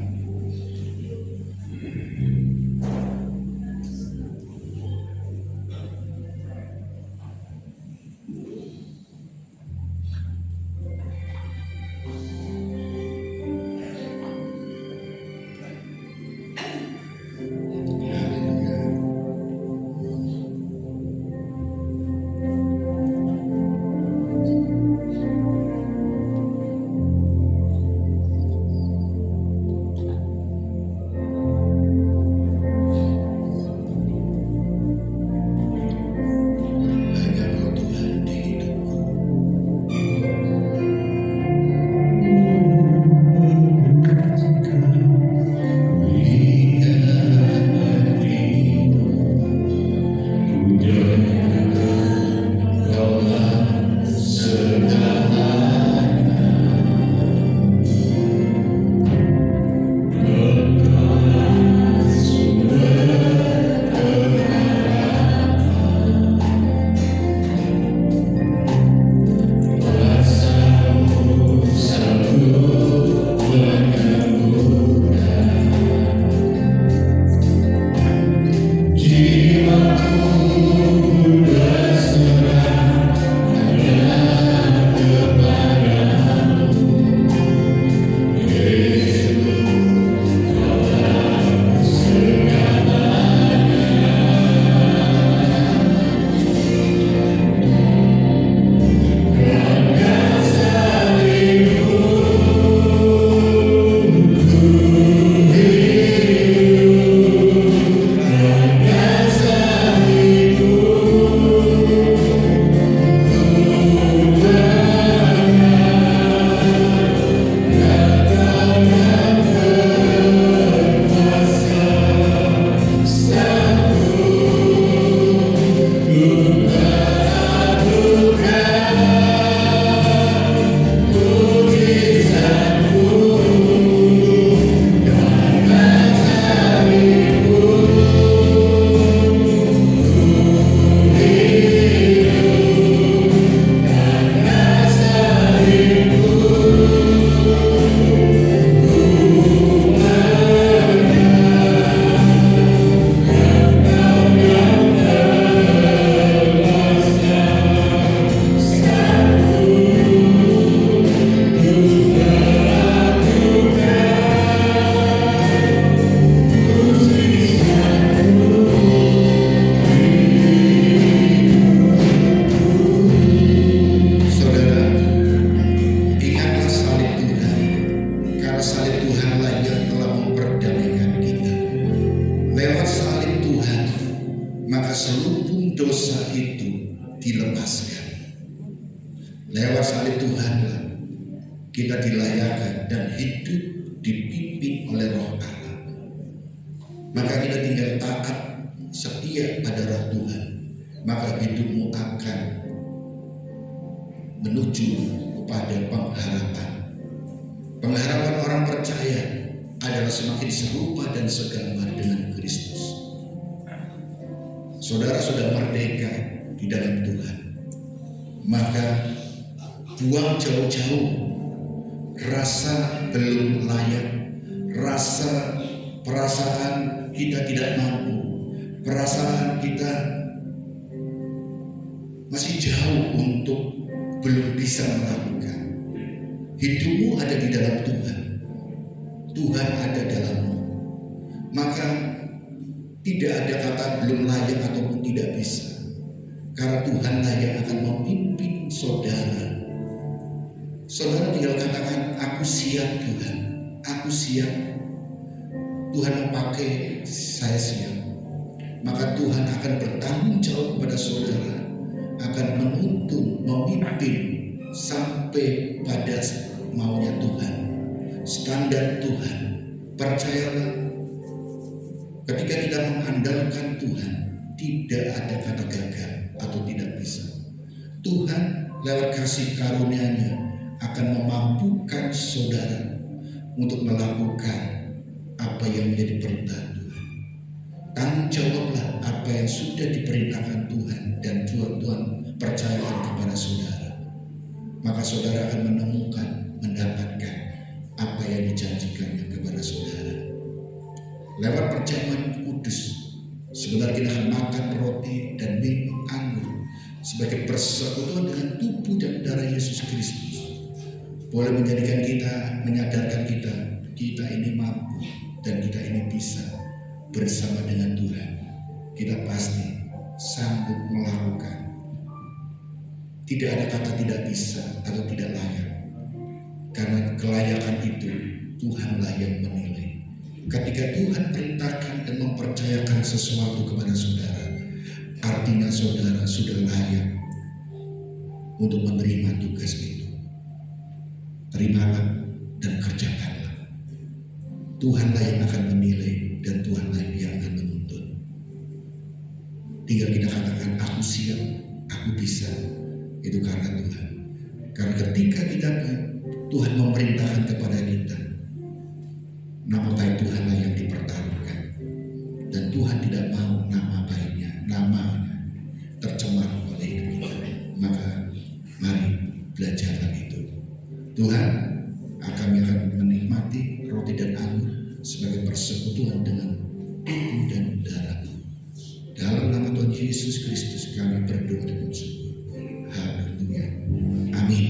Lewat salib Tuhanlah kita dilayakkan dan hidup dipimpin oleh Roh Allah. Maka kita tinggal taat setia pada Roh Tuhan, maka hidupmu akan menuju kepada pengharapan. Pengharapan orang percaya adalah semakin serupa dan segambar dengan Kristus. Saudara sudah merdeka di dalam Tuhan, maka buang jauh-jauh rasa belum layak, rasa perasaan kita tidak mampu, perasaan kita masih jauh untuk belum bisa melakukan. Hidupmu ada di dalam Tuhan, Tuhan ada dalammu. Maka tidak ada kata belum layak ataupun tidak bisa, karena Tuhan lah yang akan memimpin saudara. Saudara tinggal katakan, aku siap Tuhan, aku siap. Tuhan memakai saya siap. Maka Tuhan akan bertanggung jawab kepada saudara, akan menuntun, memimpin sampai pada maunya Tuhan, standar Tuhan. Percayalah, ketika kita mengandalkan Tuhan, tidak ada kata gagal atau tidak bisa. Tuhan lewat kasih karunia-Nya akan memampukan saudara untuk melakukan apa yang menjadi perintah Tuhan. Tanggung jawablah apa yang sudah diperintahkan Tuhan dan Tuhan percayakan kepada saudara. Maka saudara akan menemukan, mendapatkan apa yang dijanjikannya kepada saudara. Lewat perjamuan kudus, sebentar kita akan makan roti dan minum anggur sebagai persekutuan dengan tubuh dan darah Yesus Kristus. Boleh menjadikan kita, menyadarkan kita, kita ini mampu dan kita ini bisa bersama dengan Tuhan. Kita pasti sanggup melakukan. Tidak ada kata tidak bisa atau tidak layak, karena kelayakan itu Tuhanlah yang menilai. Ketika Tuhan perintahkan dan mempercayakan sesuatu kepada saudara, artinya saudara sudah layak untuk menerima tugas itu. Terimalah dan kerjakanlah. Tuhanlah yang akan menilai dan Tuhanlah yang akan menuntun. Tinggal kita katakan, aku siap, aku bisa. Itu karena Tuhan. Karena ketika Tuhan memerintahkan kepada kita, nama baik Tuhanlah yang dipertaruhkan. Dan Tuhan tidak mau nama baiknya, nama tercemar oleh hidup kita. Maka mari belajarlah itu. Tuhan kami akan menikmati roti dan anggur sebagai persekutuan dengan tubuh dan darah. Dalam nama Tuhan Yesus Kristus kami berdoa dan bersyukur. Haleluya. Amin.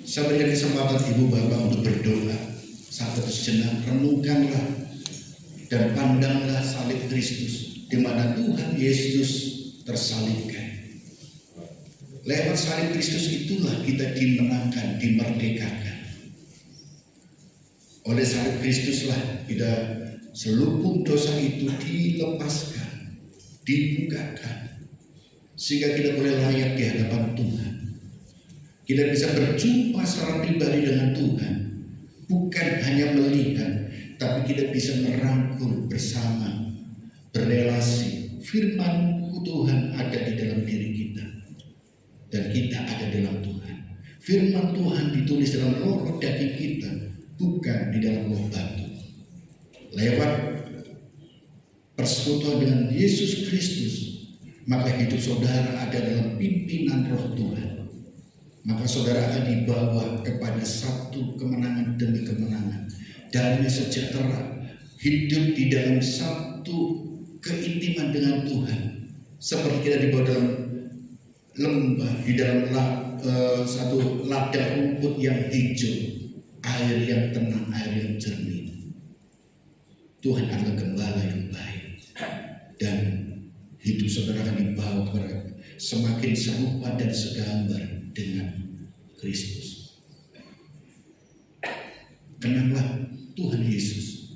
Saya berikan kesempatan ibu bapak untuk berdoa. Satu sejenak renungkanlah dan pandanglah salib Kristus, di mana Tuhan Yesus tersalibkan. Lewat salib Kristus itulah kita dimenangkan, dimerdekakan. Oleh salib Kristuslah kita seluput dosa itu dilepaskan, dibukakan, sehingga kita boleh layak di hadapan Tuhan. Kita bisa berjumpa secara pribadi dengan Tuhan, bukan hanya melihat, tapi kita bisa merangkul bersama, berelasi. Firman Tuhan ada di dalam diri kita, dan kita ada dalam Tuhan. Firman Tuhan ditulis dalam roh daging kita, bukan di dalam roh batu. Lewat persekutuan dengan Yesus Kristus, maka hidup saudara ada dalam pimpinan roh Tuhan. Maka saudara akan dibawa kepada satu kemenangan demi kemenangan, damai sejahtera, hidup di dalam satu keintiman dengan Tuhan. Seperti kita dibawa dalam lembah, di dalam satu ladang rumput yang hijau, air yang tenang, air yang jernih. Tuhan adalah gembala yang baik, dan hidup saudara akan dibawa kepada semakin serupa dan segambar dengan Kristus. Kenanglah Tuhan Yesus.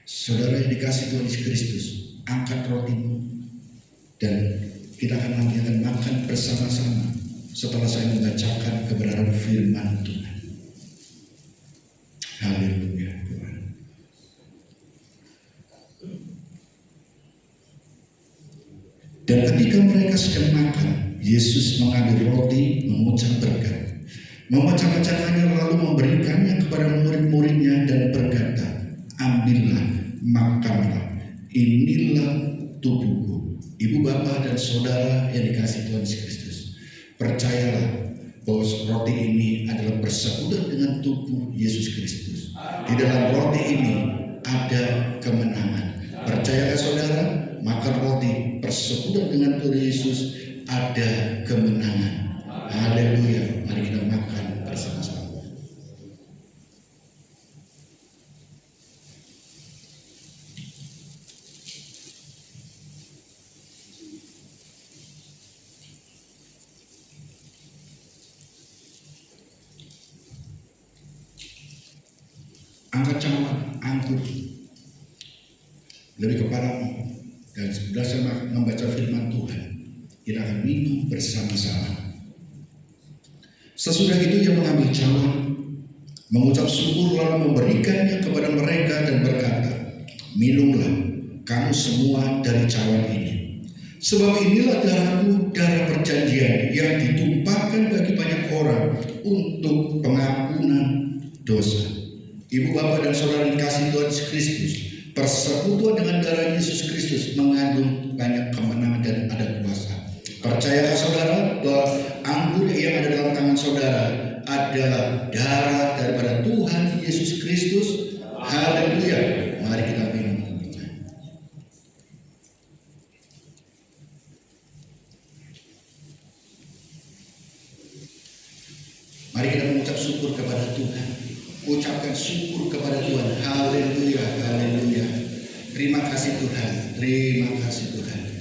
Saudara yang dikasihi Tuhan Yesus Kristus, angkat rotimu, dan kita akan makan bersama-sama setelah saya membacakan kebenaran firman Tuhan. Haleluya Tuhan. Dan ketika mereka sedang makan, Yesus mengambil roti, mengucap berkat, memecah-mecahkannya lalu memberikannya kepada murid-muridnya dan berkata, ambillah, makanlah, inilah tubuhku. Ibu bapak dan saudara yang dikasihi Tuhan Yesus Kristus, percayalah bahwa roti ini adalah persekutuan dengan tubuh Yesus Kristus. Di dalam roti ini ada kemenangan. Percayalah saudara, makan roti persekutuan dengan Tuhan Yesus, ada kemenangan. Haleluya. Mari kita makan bersama-sama. Angkat cawan anggur lebih kepadamu, dan setelah saya membaca firman Tuhan, kita akan minum bersama-sama. Sesudah itu ia mengambil cawan, mengucap syukur lalu memberikannya kepada mereka dan berkata, minumlah kamu semua dari cawan ini, sebab inilah darahku, darah perjanjian yang ditumpahkan bagi banyak orang untuk pengampunan dosa. Ibu bapak dan saudara yang dikasihi Tuhan Yesus Kristus, persekutuan dengan darah Yesus Kristus mengandung banyak kemenangan dan ada kuasa. Percayalah saudara bahwa anggur yang ada dalam tangan saudara adalah darah daripada Tuhan Yesus Kristus. Haleluya. Mari kita minum. Mari kita mengucap syukur kepada Tuhan. Ucapkan syukur kepada Tuhan. Haleluya, haleluya. Terima kasih Tuhan. Terima kasih Tuhan.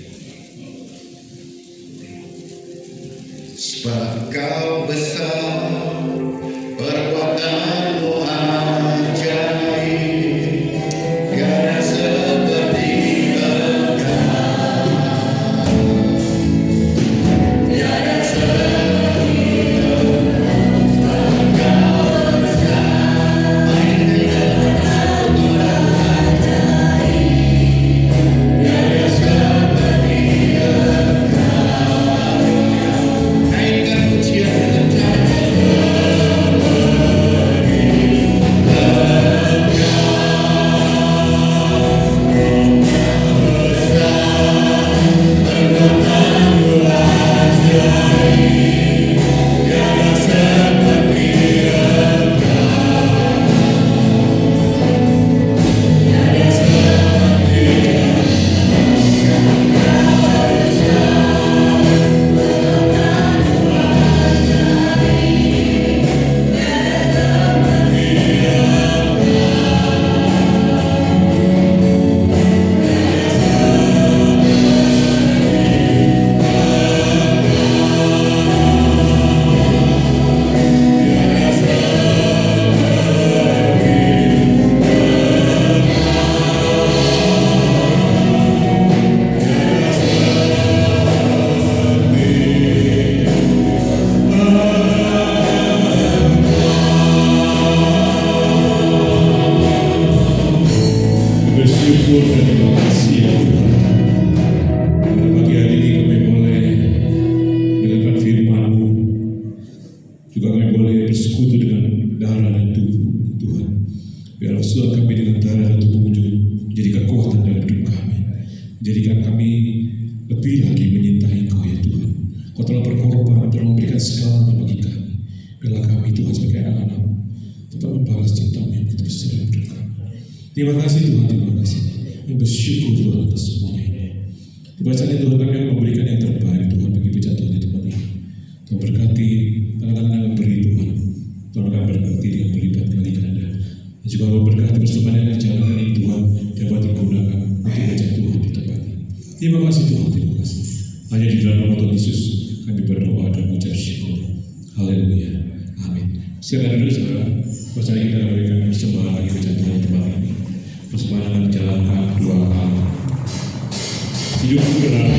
Sebab Kau besar, perbuatanmu ajaib, tiada seperti Engkau, tiada seperti Engkau besar. Mari kita nyanyikan Tuhan ajaib, tiada seperti Engkau. Naikkan pujian dengan cara telah berkorban, telah memberikan segalanya bagi kami. Biarlah kami Tuhan sebagai anak-anak tetap membalas cintamu yang begitu besar yang berdekat. Terima kasih Tuhan, terima kasih. Yang bersyukur Tuhan atas semuanya ini. Dibacanya Tuhan kami akan memberikan yang terbaik Tuhan bagi pejatuhan di tempat ini. Tuhan berkati tangan-tangan yang memberi Tuhan. Tuhan akan berkati dengan berlipat kali ganda. Dan juga berkati persembahan yang dijalankan ini Tuhan dapat digunakan untuk wajah Tuhan di tempat ini. Terima kasih Tuhan, terima kasih. Hanya di dalam nama Tuhan Yesus kami berdoa dan mengucap syukur. Haleluya. Amin. Silakan dulu saudara. Percaya kita memberikan persembahan bagi pejatuhan di tempat ini. Persembahan akan dijalankan 2 kali. Hidup benar.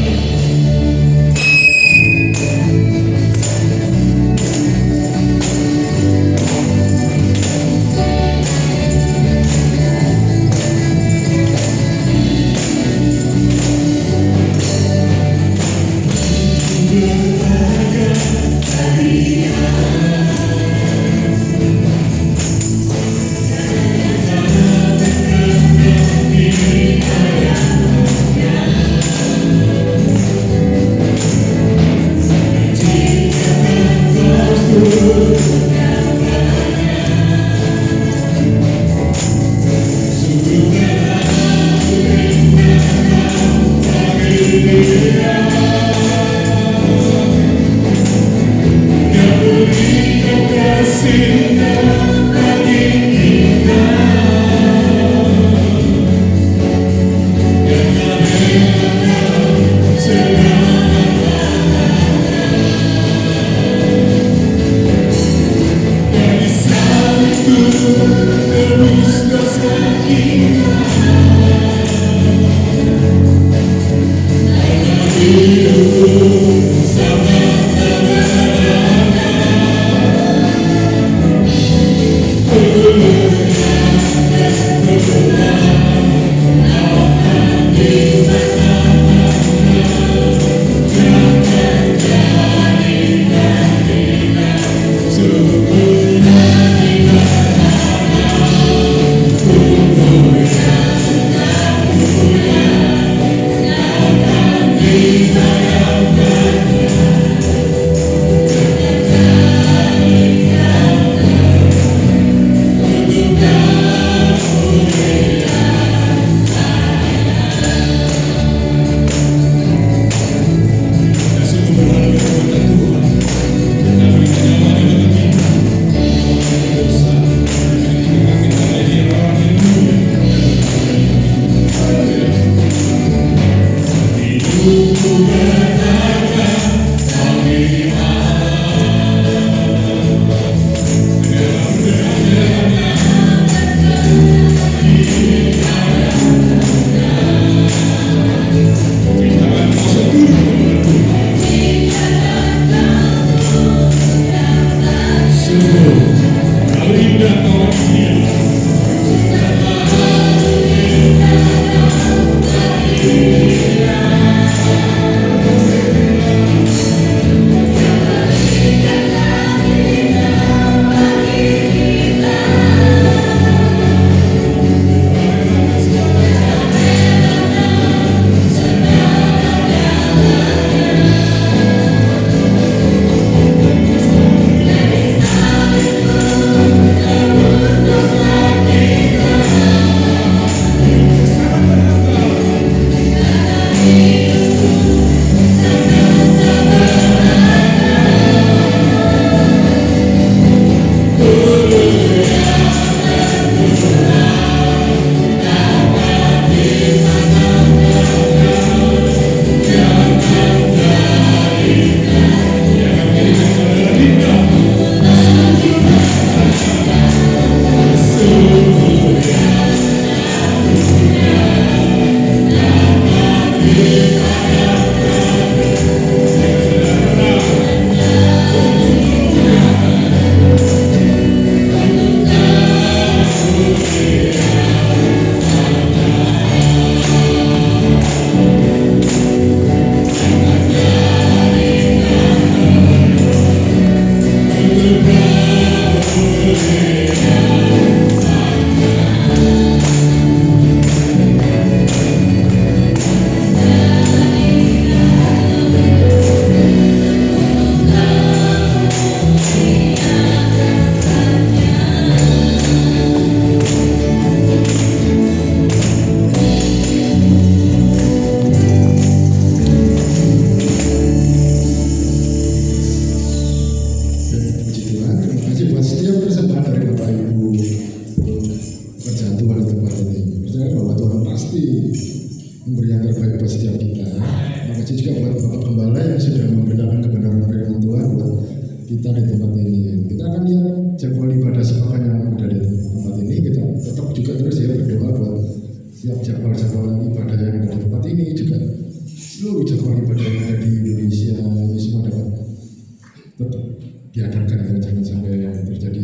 diadakan ya, jangan sampai terjadi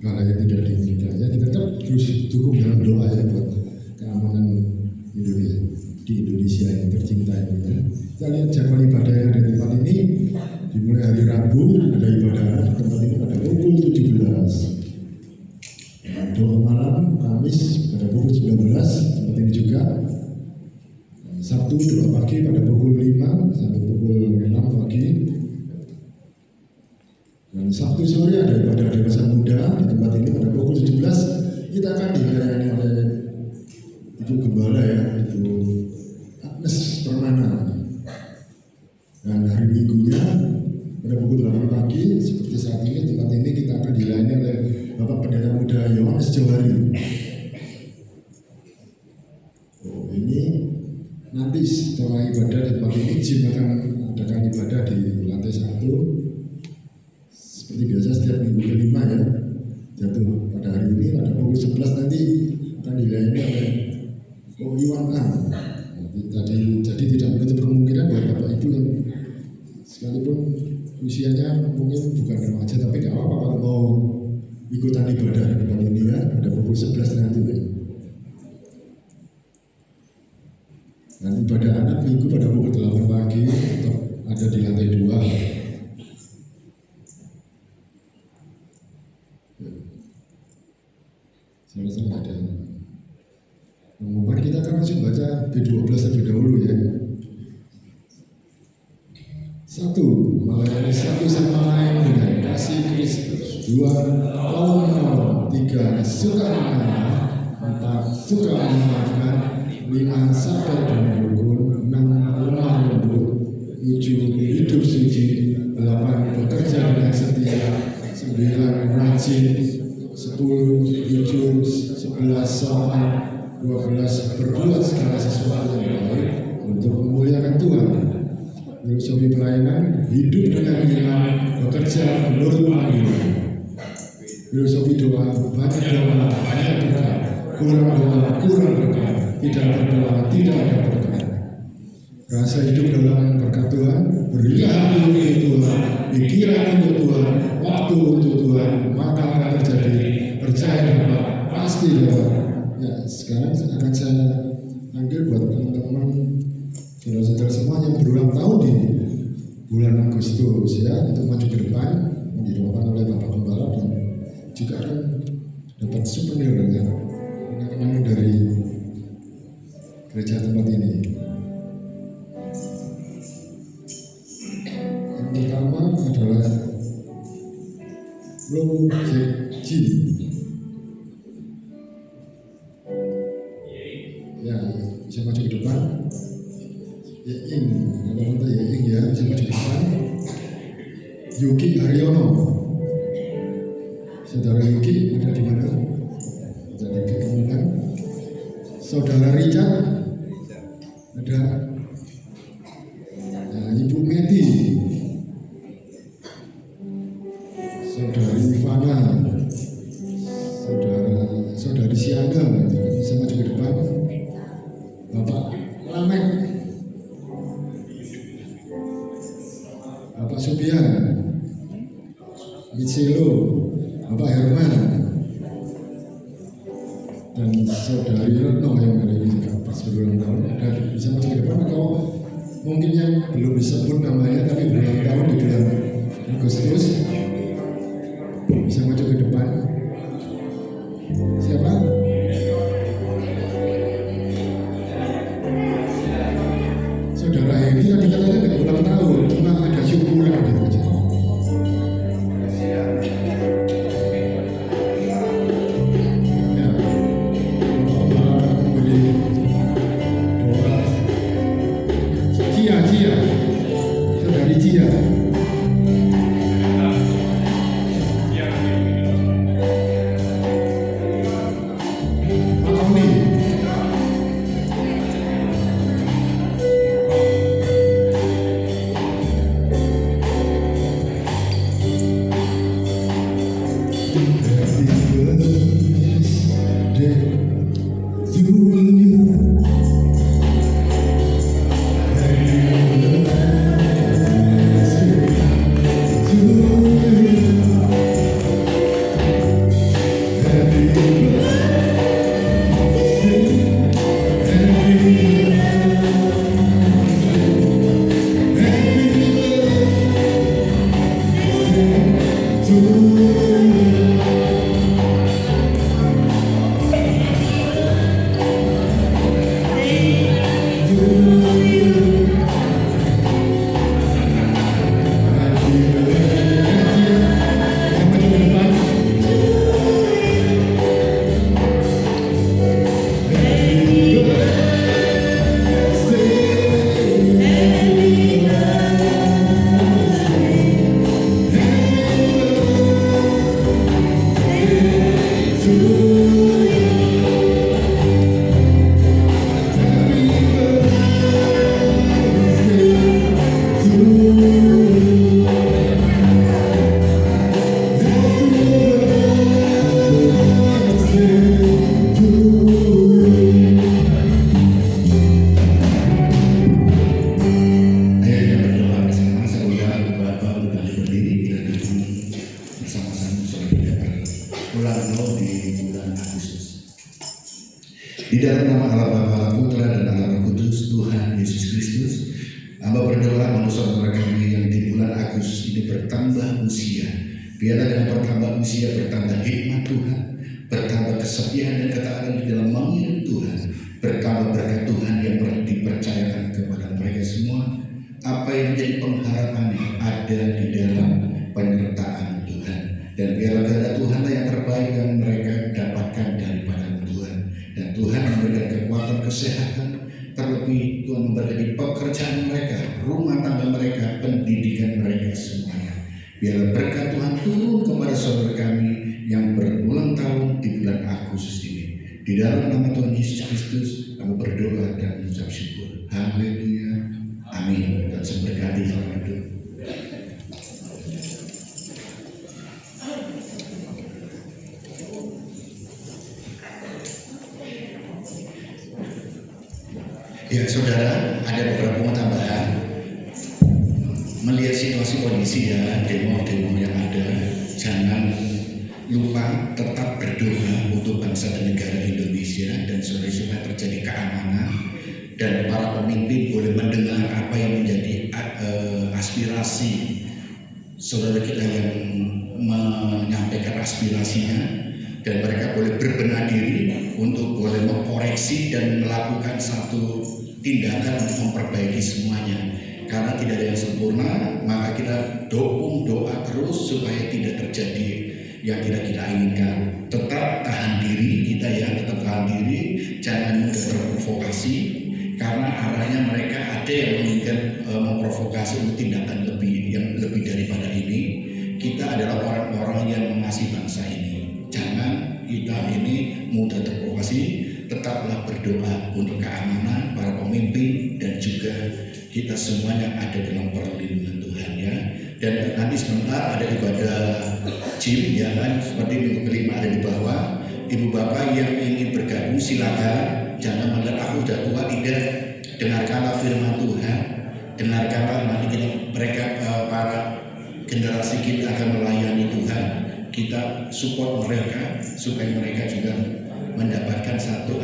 hal yang tidak diinginkan ya. Kita tetap terus dukung dalam doa ya buat keamanan Indonesia di Indonesia yang tercinta ini ya. Kita lihat jadwal ibadah yang ada di tempat ini, dimulai hari Rabu ada ibadah di tempat ini pada pukul 17. Doa malam Kamis pada pukul 19 tempat ini juga. Sabtu doa pagi pada pukul 5 sampai pukul 6 pagi. Dan Sabtu sore ada ibadah dewasa muda di tempat ini pada pukul 17. Kita akan dilayani oleh Ibu Gembala ya, Ibu Agnes Permana. Dan hari Minggunya pada pukul 8 pagi seperti saat ini tempat ini kita akan dilayani oleh Bapak Pendeta Muda Yohanes Johari. Oh, ini nanti setelah ibadah di tempat ini Jim akan adakan ibadah di lantai 1 seperti biasa setiap minggu kelima ya, jatuh pada hari ini pada pukul 11 nanti akan dilayani oleh Iwan A. Jadi tidak menutup kemungkinan buat Bapak Ibu yang sekalipun usianya mungkin bukan remaja tapi tidak apa-apa kalau mau ikutan ibadah di tempat ini ya pada pukul 11 nanti ya. Dan ibadah anak minggu pada pukul 8 pagi tetap ada di lantai 2. Saya rasa tidak ada pengumuman. Kita akan langsung baca B12 terlebih dahulu ya. 1. Melayani satu sama lain dengan kasih Kristus. 2. Tolong menolong. 3. Suka mengalah. 4. Suka memaafkan. 5. Sabar dan rukun. 6. Lemah lembut. 7. Hidup suci. 8. Bekerja dengan setia. 9. Rajin. 10. Jujur. 11. Sabar. 12. Berbuat segala sesuatu yang baik untuk memuliakan Tuhan. Filosofi pelayanan, hidup dengan iman, bekerja menurut panggilan. Filosofi doa, banyak doa, banyak berkat. Kurang doa, kurang berkat. Tidak berdoa, tidak ada berkat. Rasa hidup dalam berkat Tuhan, berilah hati untuk Tuhan, pikiran untuk Tuhan, waktu untuk Tuhan, maka akan terjadi. Percaya dapat, pasti dapat. Ya, sekarang akan saya panggil buat teman-teman saudara-saudara semua yang berulang tahun di bulan Agustus ya untuk maju ke depan didoakan oleh Bapak Gembala dan juga akan dapat souvenir dengan kenangan dari gereja tempat ini. Yang pertama adalah Lo Jin. Ya, bisa maju ke depan. Yeing, ada kata Yeing ya, bisa maju ke depan. Yuki Haryono, saudara Yuki ada di mana? Ada di ketemukan. Saudara Richard ada. Nah, Ibu Meti, saudari Ivana, saudari Siaga, bisa maju ke depan. Bapak Lamek, Bapak Subian, Mitsilo, Bapak Herman, dan saudari Retno yang hari ini juga pas berulang tahun. Dan bisa maju ke depan atau mungkin yang belum disebut namanya tapi berulang tahun di bulan Agustus bisa maju ke depan. Siapa? Saudara ini yang kita lihat tidak ulang tahun, cuma ada syukuran gitu aja. Ya, Bapak memberi doa. Cia, saudari Cia. Di dalam nama Allah Bapa, Allah Putra, dan Allah Roh Kudus, Tuhan Yesus Kristus, hamba berdoa untuk saudara kami yang di bulan Agustus ini bertambah usia. Biarlah dengan bertambah usia bertambah hikmat Tuhan, bertambah kesetiaan dan ketaatan di dalam mengiring Tuhan, bertambah berkat Tuhan yang dipercayakan kepada mereka semua. Apa yang menjadi pengharapannya ada di dalam penyertaan Tuhan, dan biarlah kehendak Tuhan yang terbaik yang mereka dapatkan daripada Tuhan, dan Tuhan memberikan kekuatan, kesehatan, terlebih Tuhan memberkati pekerjaan mereka, rumah tangga mereka, pendidikan mereka semuanya. Biarlah berkat Tuhan turun kepada saudara kami yang berulang tahun di bulan Agustus ini. Di dalam nama Tuhan Yesus Kristus kami berdoa dan mengucap syukur. Haleluya. Amin. Dan seberkati selamat hidup. Ya saudara, ada beberapa tambahan. Melihat situasi kondisi ya, demo-demo yang ada, jangan lupa tetap berdoa untuk bangsa dan negara Indonesia, dan supaya terjadi keamanan, dan para pemimpin boleh mendengar apa yang menjadi aspirasi saudara kita yang menyampaikan aspirasinya, dan mereka boleh berbenah diri untuk boleh mengkoreksi dan melakukan satu tindakan untuk memperbaiki semuanya. Karena tidak ada yang sempurna, maka kita dukung doa terus supaya tidak terjadi yang tidak kita inginkan. Tetap tahan diri kita ya, tetap tahan diri, jangan mudah terprovokasi, karena arahnya mereka ada yang menginginkan memprovokasi untuk tindakan yang lebih daripada ini. Kita adalah orang-orang yang mengasihi bangsa ini. Jangan kita ini mudah terprovokasi. Tetaplah berdoa untuk keamanan para pemimpin dan juga kita semuanya ada dalam perlindungan Tuhan ya. Dan nanti sebentar ada ibadah gym ya kan, seperti minggu kelima ada di bawah. Ibu bapak yang ingin bergabung silakan, jangan melihat aku udah tua, tidak. Dengarkanlah firman Tuhan, dengarkanlah nanti mereka para generasi kita akan melayani Tuhan. Kita support mereka supaya mereka juga mendapatkan satu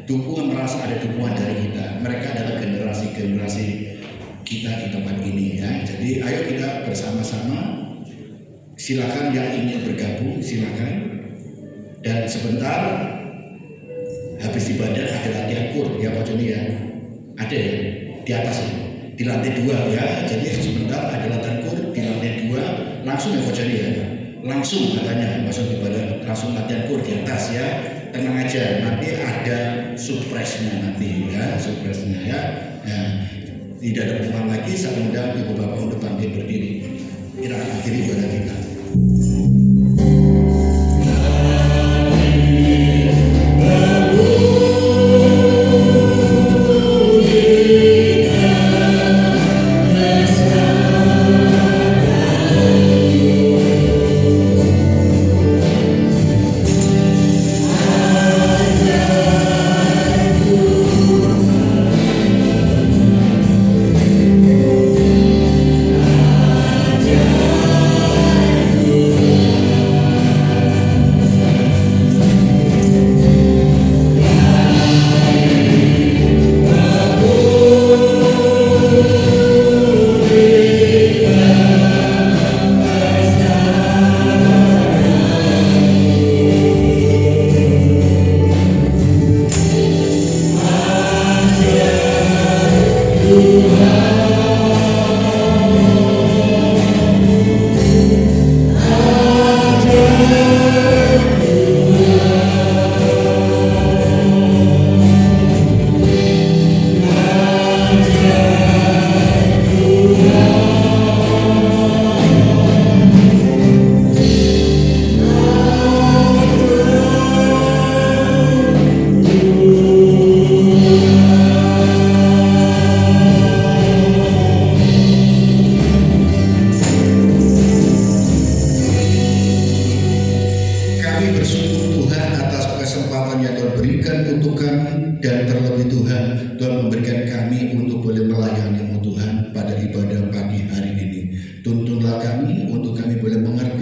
dukungan, merasa ada dukungan dari kita. Mereka adalah generasi kita di tempat ini ya. Jadi ayo kita bersama-sama, silakan yang ingin bergabung silakan. Dan sebentar habis ibadah ada latihan kur ya Pak Joni ya. Ada ya di atas ya, di lantai 2 ya. Jadi sebentar ada latihan kur di lantai 2, langsung ya Pak Joni ya. Langsung katanya masuk ibadah, langsung latihan kur di atas ya. Tenang aja, nanti ada surprise-nya nanti ya, surprise-nya ya. Nah, tidak ada pertemuan lagi, saya undang ibu bapak untuk bangkit berdiri. Kita akan akhiri ibadah kita.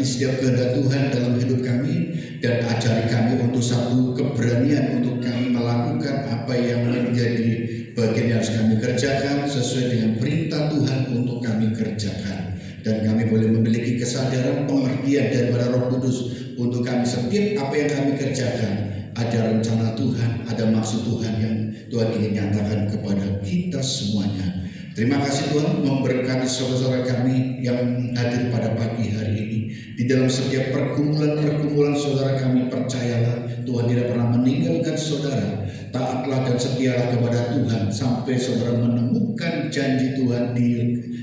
Setiap kehendak Tuhan dalam hidup kami, dan ajari kami untuk satu keberanian untuk kami melakukan apa yang menjadi bagian yang harus kami kerjakan sesuai dengan perintah Tuhan untuk kami kerjakan. Dan kami boleh memiliki kesadaran pengertian daripada Roh Kudus untuk kami setiap apa yang kami kerjakan ada rencana Tuhan, ada maksud Tuhan yang Tuhan ingin nyatakan kepada kita semuanya. Terima kasih Tuhan memberkati saudara-saudara kami yang hadir pada pagi hari ini. Di dalam setiap pergumulan saudara kami, percayalah Tuhan tidak pernah meninggalkan saudara. Taatlah dan setialah kepada Tuhan sampai saudara menemukan janji Tuhan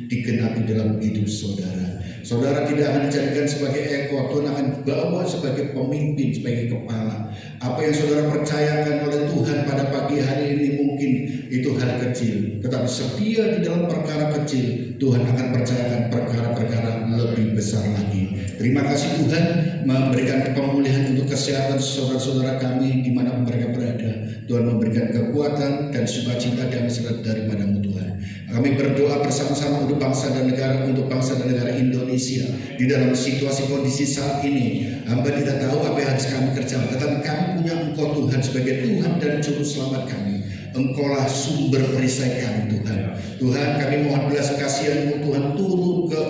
digenapi dalam hidup saudara. Saudara tidak akan dijadikan sebagai ekor, Tuhan akan bawa sebagai pemimpin, sebagai kepala. Apa yang saudara percayakan oleh Tuhan pada pagi hari ini mungkin itu hal kecil, tetapi setia di dalam perkara kecil, Tuhan akan percayakan perkara-perkara lebih besar lagi. Terima kasih Tuhan memberikan pemulihan untuk kesehatan saudara-saudara kami dimanapun mereka berada. Tuhan memberikan kekuatan dan sukacita dan serat daripada-Mu Tuhan. Kami berdoa bersama-sama untuk bangsa dan negara Indonesia di dalam situasi kondisi saat ini. Hamba tidak tahu apa yang harus kami kerjakan, tetapi kami punya Engkau Tuhan sebagai Tuhan dan Juru Selamat kami. Engkaulah sumber perisai kami Tuhan. Tuhan, kami mohon belas kasihan-Mu Tuhan turun ke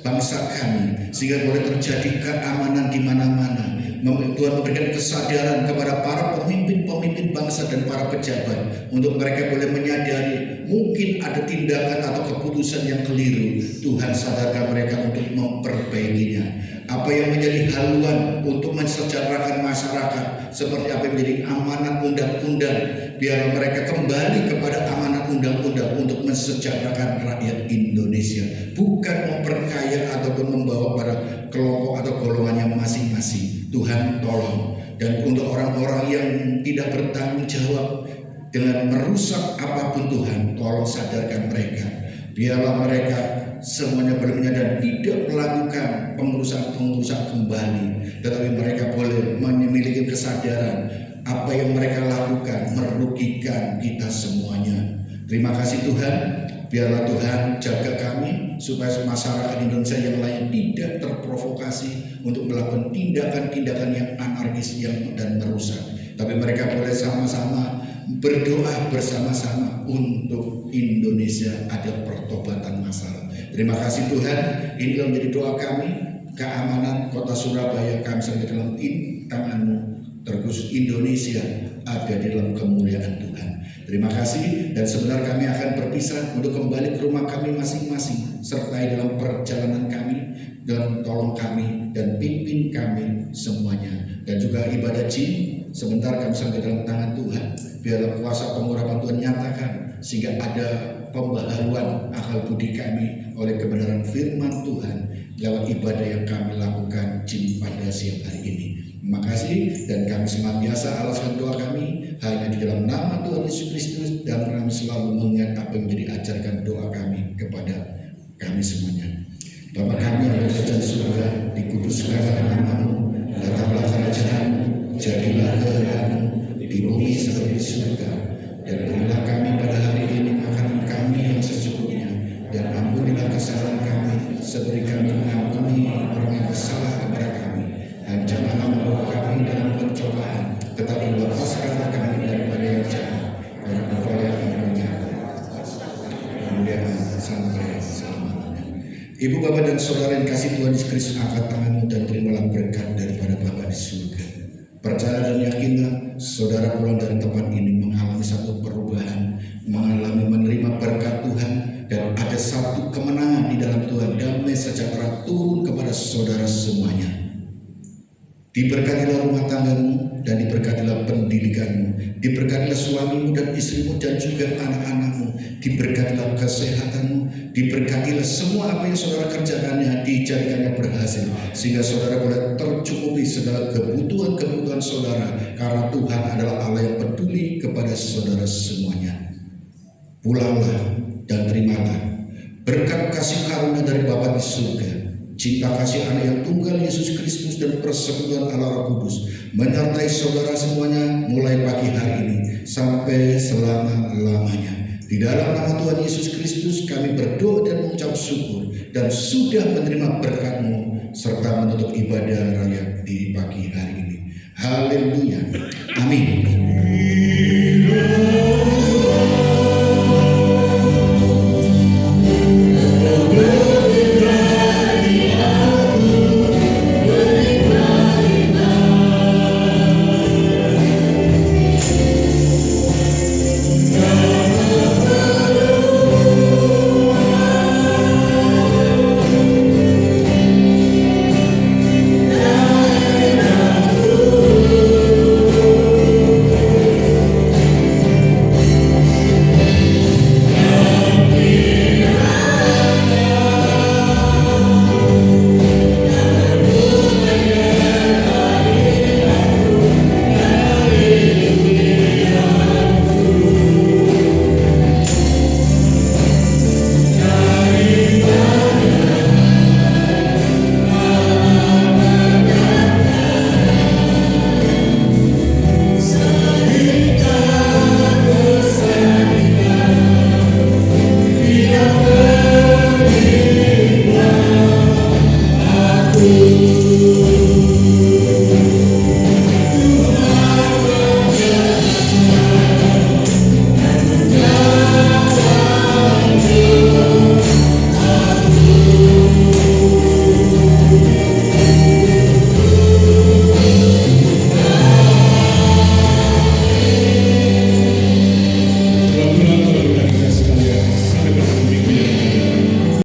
bangsa kami sehingga boleh terjadi keamanan di mana-mana. Tuhan memberikan kesadaran kepada para pemimpin bangsa dan para pejabat untuk mereka boleh menyadari mungkin ada tindakan atau keputusan yang keliru. Tuhan sadarkan mereka untuk memperbaikinya. Apa yang menjadi haluan untuk mensejahterakan masyarakat seperti apa yang menjadi amanat undang-undang, biar mereka kembali kepada amanat undang-undang untuk mensejahterakan rakyat Indonesia, bukan memperkaya ataupun membawa pada kelompok atau golongannya masing-masing. Tuhan tolong. Dan untuk orang-orang yang tidak bertanggung jawab dengan merusak apapun, Tuhan tolong sadarkan mereka. Biarlah mereka semuanya boleh menyadari tidak melakukan pengurusan kembali, tetapi mereka boleh memiliki kesadaran apa yang mereka lakukan merugikan kita semuanya. Terima kasih Tuhan. Biarlah Tuhan jaga kami supaya masyarakat Indonesia yang lain tidak terprovokasi untuk melakukan tindakan-tindakan yang anarkis dan merusak. Tapi mereka boleh sama-sama berdoa bersama-sama untuk Indonesia ada pertobatan massal. Terima kasih Tuhan. Inilah menjadi doa kami. Keamanan kota Surabaya kami serahkan dalam tangan-Mu. Terkhusus Indonesia ada di dalam kemuliaan Tuhan. Terima kasih, dan sebentar kami akan berpisah untuk kembali ke rumah kami masing-masing. Sertai dalam perjalanan kami, dan tolong kami dan pimpin kami semuanya. Dan juga ibadah jin, sebentar kami sampai dalam tangan Tuhan. Biarlah kuasa pengurapan Tuhan nyatakan, sehingga ada pembaharuan akal budi kami oleh kebenaran firman Tuhan lewat ibadah yang kami lakukan jin pada siang hari ini. Terima kasih, dan kami senantiasa alaskan doa kami hanya di dalam nama Tuhan Yesus Kristus, dan kami selalu mengingat apa yang menjadi ajarkan doa kami kepada kami semuanya. Bapa kami yang berada di surga, dikuduskanlah nama-Mu, datanglah kerajaan-Mu, jadilah kehendak-Mu di bumi seperti di surga. Dan berilah kami pada hari ini makanan kami yang sesungguhnya, dan ampunilah kesalahan kami seperti kami mengampuni orang yang bersalah kepada kami. Dan janganlah membawa kami dalam pencobaan, tetapi lepaskanlah kami daripada yang jahat. Karena Engkau yang punya kemuliaan sampai selama-lamanya. Ibu, Bapak, dan saudara yang kasih Tuhan Yesus Kristus, angkat tanganmu dan terimalah berkat daripada Bapa di surga. Percaya dan yakinlah, saudara pulang dari tempat ini mengalami satu perubahan, mengalami menerima berkat Tuhan, dan ada satu kemenangan di dalam Tuhan. Damai sejahtera turun kepada saudara semuanya. Diberkatilah rumah tanggamu, dan diberkatilah pendidikanmu, diberkatilah suamimu dan istrimu dan juga anak-anakmu, diberkatilah kesehatanmu, diberkatilah semua apa yang saudara kerjakannya, dijadikannya berhasil, sehingga saudara boleh tercukupi segala kebutuhan saudara, karena Tuhan adalah Allah yang peduli kepada saudara semuanya. Pulanglah dan terimalah berkat kasih karunia dari Bapa di surga, cinta kasih anak yang tunggal Yesus Kristus, dan persekutuan Allah Roh Kudus menyertai saudara semuanya mulai pagi hari ini sampai selama-lamanya. Di dalam nama Tuhan Yesus Kristus kami berdoa dan mengucap syukur, dan sudah menerima berkat